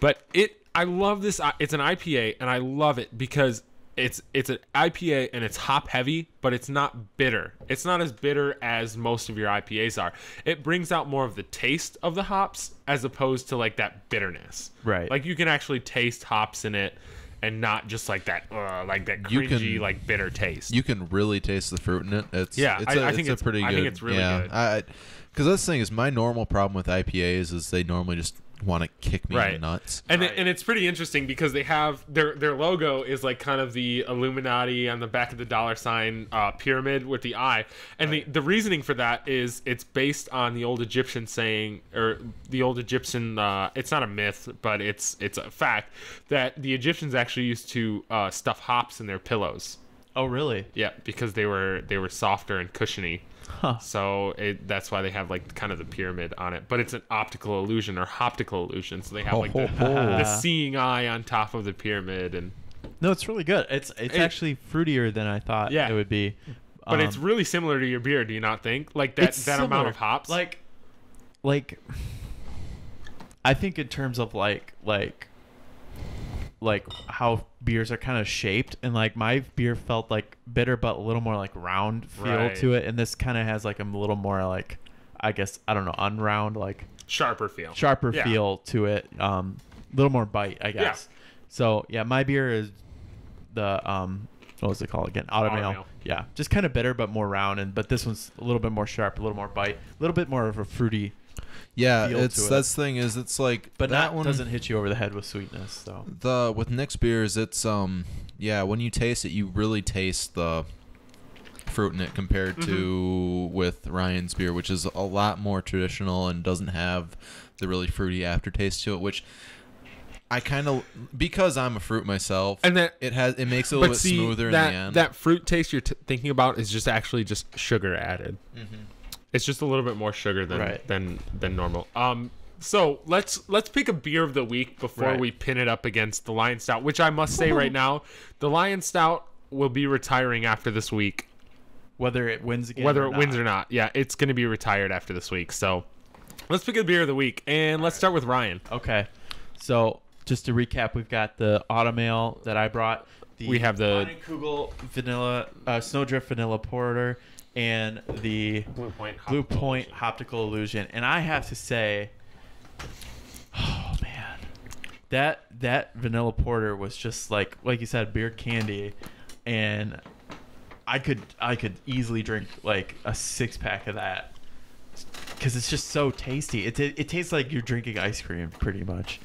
But I love this. It's an IPA, and I love it because it's an IPA and it's hop heavy, but it's not bitter. It's not as bitter as most of your IPAs are. It brings out more of the taste of the hops as opposed to like that bitterness. Right. Like you can actually taste hops in it, and not just like that cringy like bitter taste. You can really taste the fruit in it. I think it's pretty good. I think it's really good. Because this thing is my normal problem with IPAs is they normally just want to kick me in the nuts. And it's pretty interesting because they have their logo is like kind of the Illuminati on the back of the $ pyramid with the eye. And the reasoning for that is it's based on the old Egyptian saying, or the old Egyptian it's not a myth, but it's a fact that the Egyptians actually used to stuff hops in their pillows. Oh, really? Yeah, because they were softer and cushiony. Huh. So that's why they have like kind of the pyramid on it, but it's an optical illusion or hoptical illusion. So they have like the seeing eye on top of the pyramid, and no, it's really good. It's actually fruitier than I thought it would be. But it's really similar to your beer, do you not think? Like that amount of hops. Like I think in terms of like how beers are kind of shaped, and like my beer felt like bitter but a little more like round feel to it, and this kind of has like a little more like, I guess, I don't know, unround, like sharper feel feel to it, a little more bite, I guess. So yeah, my beer is the what was it called again? Automail. Yeah, just kind of bitter but more round, but this one's a little bit more sharp, a little more bite, a little bit more of a fruity. Yeah, that's the thing is, it's like, but that that one doesn't hit you over the head with sweetness. So with Nick's beers, it's when you taste it, you really taste the fruit in it compared to with Ryan's beer, which is a lot more traditional and doesn't have the really fruity aftertaste to it, which I kind of, because I'm a fruit myself, and that it makes it a little bit smoother in the end. That fruit taste you're thinking about is just actually just sugar added. It's just a little bit more sugar than normal. So let's pick a beer of the week before we pin it up against the Lion Stout, which I must say right now, the Lion Stout will be retiring after this week. Whether it wins again, wins or not, yeah, it's going to be retired after this week. So let's pick a beer of the week, and let's start with Ryan. Okay, so just to recap, we've got the Automail that I brought. We have the Leinenkugel vanilla Snowdrift Vanilla Porter, and the Blue Point Hoptical Illusion. And I have to say, oh man, that vanilla porter was just like you said, beer candy, and I could easily drink like a 6-pack of that because it's just so tasty. It tastes like you're drinking ice cream pretty much.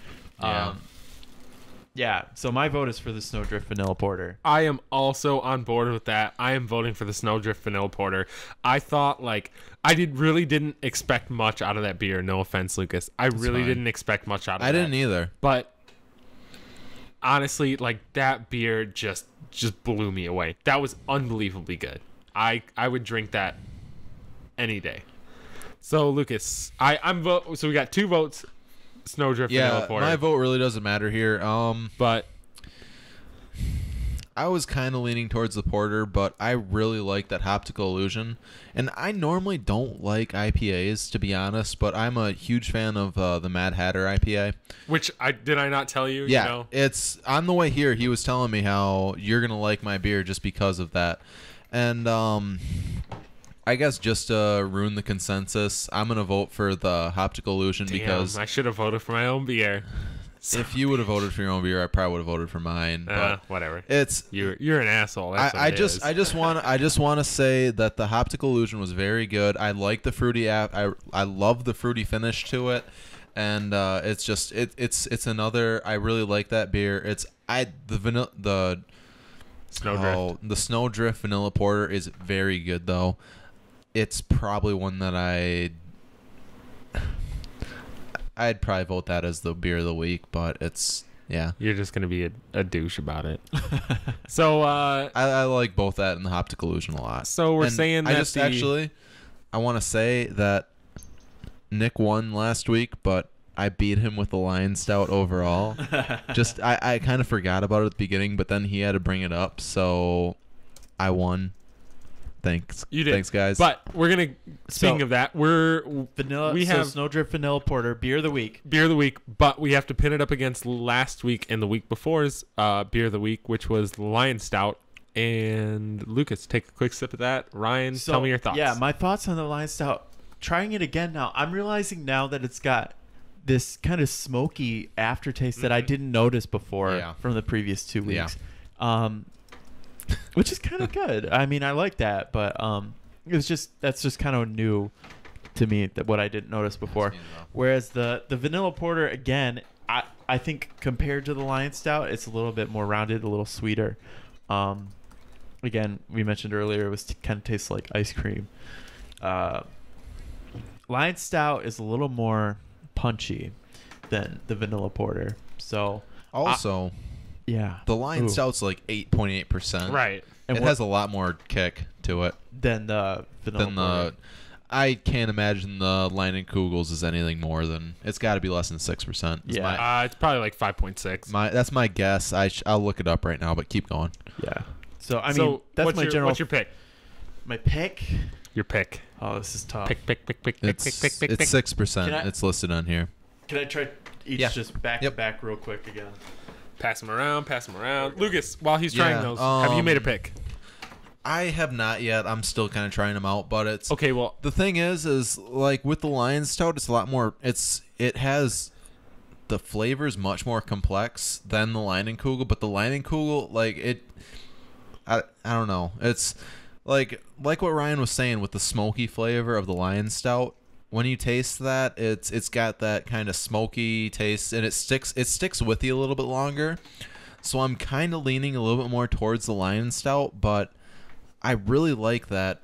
Yeah, so my vote is for the Snowdrift Vanilla Porter. I am also on board with that. I am voting for the Snowdrift Vanilla Porter. I thought, really didn't expect much out of that beer. No offense, Lucas. I really didn't expect much out of that. I didn't either. But honestly, that beer just blew me away. That was unbelievably good. I would drink that any day. So, Lucas, so we got 2 votes. Snowdrift Vanilla Porter. My vote really doesn't matter here. But I was kind of leaning towards the porter, but I really like that Hoptical Illusion. And I normally don't like IPAs, to be honest, but I'm a huge fan of the Mad Hatter IPA. Which did I not tell you? Yeah, you know? It's on the way here. He was telling me how you're gonna like my beer just because of that, and I guess just to ruin the consensus, I'm going to vote for the Hoptical Illusion because I should have voted for my own beer. If you would have voted for your own beer, I probably would have voted for mine. But whatever. It's you're an asshole. That's I just want to say that the Hoptical Illusion was very good. I like the fruity I love the fruity finish to it, and it's another. I really like that beer. The Snowdrift Vanilla Porter is very good though. It's probably one that I'd probably vote that as the beer of the week, but you're just gonna be a douche about it. So I like both that and the Hoptical Illusion a lot. So we're saying that I want to say that Nick won last week, but I beat him with the Lion Stout overall. I kind of forgot about it at the beginning, but then he had to bring it up, so I won. Thanks. You did. Thanks, guys. But we're gonna. Speaking of that, we have Snowdrift Vanilla Porter beer of the week. Beer of the week, but we have to pin it up against last week and the week before's beer of the week, which was the Lion Stout. And Lucas, take a quick sip of that. Ryan, tell me your thoughts. Yeah, my thoughts on the Lion Stout. Trying it again now, I'm realizing now that it's got this kind of smoky aftertaste that I didn't notice before from the previous 2 weeks. Yeah. Which is kind of good. I mean, I like that, but that's just kind of new to me, that what I didn't notice before. Whereas the vanilla porter, again, I think compared to the Lion Stout, it's a little bit more rounded, a little sweeter. Again, we mentioned earlier, it was kind of tastes like ice cream. Lion Stout is a little more punchy than the vanilla porter. So also. The Lion Stout's like 8.8%. Right. And it has a lot more kick to it than the vanilla porter. I can't imagine the Leinenkugels is anything more than. It's got to be less than 6%. It's probably like 5.6. That's my guess. I'll look it up right now, but keep going. Yeah. So I mean, that's my general. What's your pick? My pick. Your pick. Oh, this is tough. Pick. It's 6%. It's listed on here. Can I try each Yeah. just back Yep. to back real quick again. Pass them around. Lucas, while he's trying Yeah, those, have you made a um, pick? I have not yet. I'm still kind of trying them out, but it's Okay, well, the thing is like with the Lion Stout, it's a lot more. It has the flavors much more complex than the Leinenkugel, but the Leinenkugel, like it, I don't know. It's like what Ryan was saying with the smoky flavor of the Lion Stout. When you taste that, it's got that kind of smoky taste, and it sticks with you a little bit longer. So I'm kind of leaning a little bit more towards the Lion Stout, but I really like that.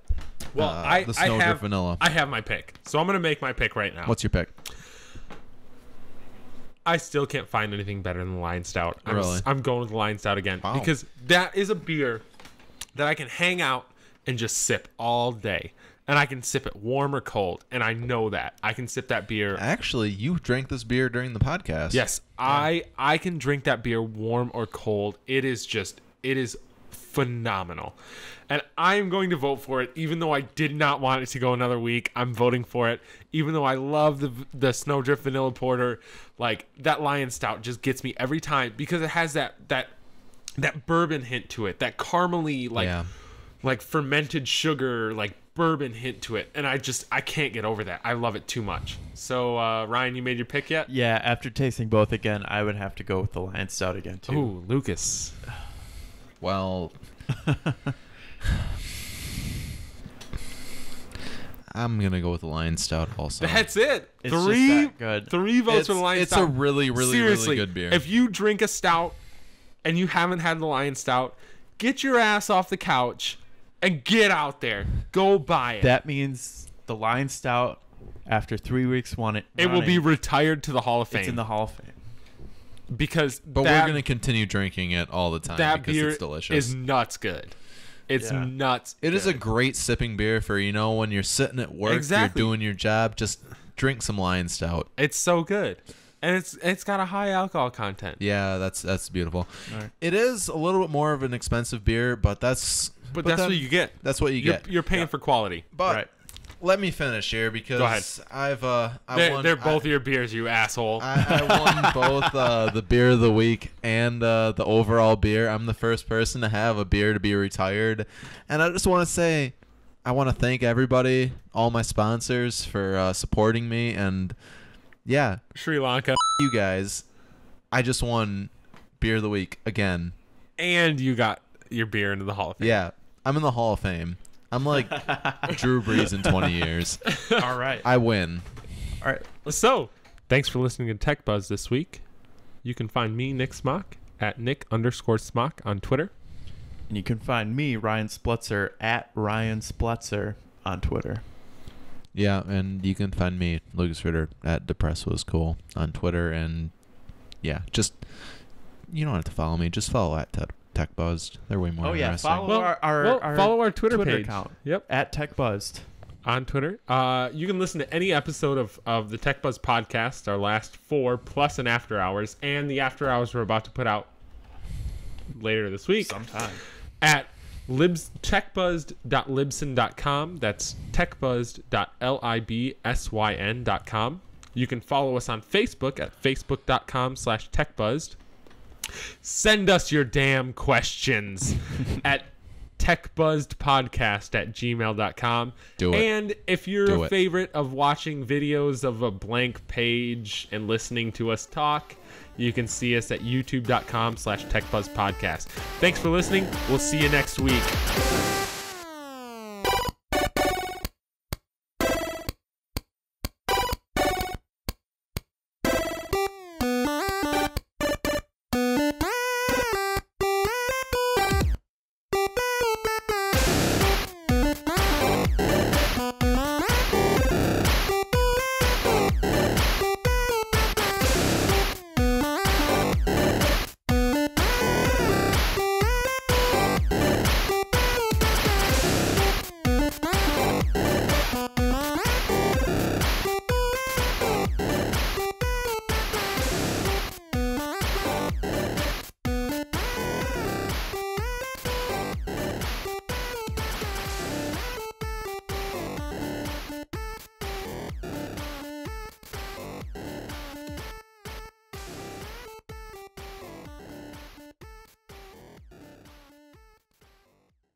well, The Snowdrift Vanilla. I have my pick, so I'm gonna make my pick right now. What's your pick? I still can't find anything better than the Lion Stout. Really? I'm going with the Lion Stout again Wow. because that is a beer that I can hang out and just sip all day. And I can sip it warm or cold, and I know that. I can sip that beer. Actually, you drank this beer during the podcast. Yes, I can drink that beer warm or cold. It is phenomenal. And I am going to vote for it, even though I did not want it to go another week. I'm voting for it, even though I love the Snowdrift Vanilla Porter. Like, that Lion Stout just gets me every time because it has that bourbon hint to it, that caramely, like fermented sugar, like bourbon hint to it, and I can't get over that. I love it too much. So Ryan, you made your pick yet? Yeah, after tasting both again, I would have to go with the Lion Stout again too. Ooh, Lucas. Well, I'm gonna go with the Lion Stout also. That's it. It's just that good. Three votes for the Lion It's Stout. a really, really, Seriously, really good beer. If you drink a stout and you haven't had the Lion Stout, get your ass off the couch and get out there. Go buy it. That means the Lion Stout, after 3 weeks, It will be retired to the Hall of Fame. It's in the Hall of Fame. Because but we're gonna continue drinking it all the time that because beer it's delicious. is nuts good. It's nuts. It is a great sipping beer for when you're sitting at work, Exactly. you're doing your job, just drink some Lion Stout. It's so good, and it's got a high alcohol content. Yeah, that's beautiful. Right. It is a little bit more of an expensive beer, but that's But then- that's what you get. That's what you get. You're paying for quality. But Right. let me finish here because Go ahead. They're both your beers, you asshole. I won both the beer of the week and the overall beer. I'm the first person to have a beer to be retired, and I just want to say, I want to thank everybody, all my sponsors for supporting me, and yeah, Sri Lanka. you guys. I just won beer of the week again. And you got your beer into the Hall of Fame. Yeah, I'm in the Hall of Fame. I'm like Drew Brees in 20 years. All right. I win. All right. So, thanks for listening to Tech Buzz this week. You can find me, Nick Smock, at Nick_Smock on Twitter. And you can find me, Ryan Spletzer, at Ryan Spletzer on Twitter. Yeah, and you can find me, Lucas Ritter, at Depressed Was Cool on Twitter. And yeah, just, you don't have to follow me. Just follow at TechBuzzed. They're way more interesting. follow our follow our Twitter page. account. Yep. At TechBuzzed. On Twitter. You can listen to any episode of the Tech Buzz podcast, our last 4, plus an after hours, and the after hours we're about to put out later this week. Sometime. At techbuzzed.libsyn.com. That's techbuzzed.libsyn.com. You can follow us on Facebook at facebook.com/techbuzzed. Send us your damn questions at techbuzzedpodcast@gmail.com. Do it. And if you're Do a it. favorite of watching videos of a blank page and listening to us talk, you can see us at youtube.com/techbuzzpodcast. Thanks for listening. We'll see you next week.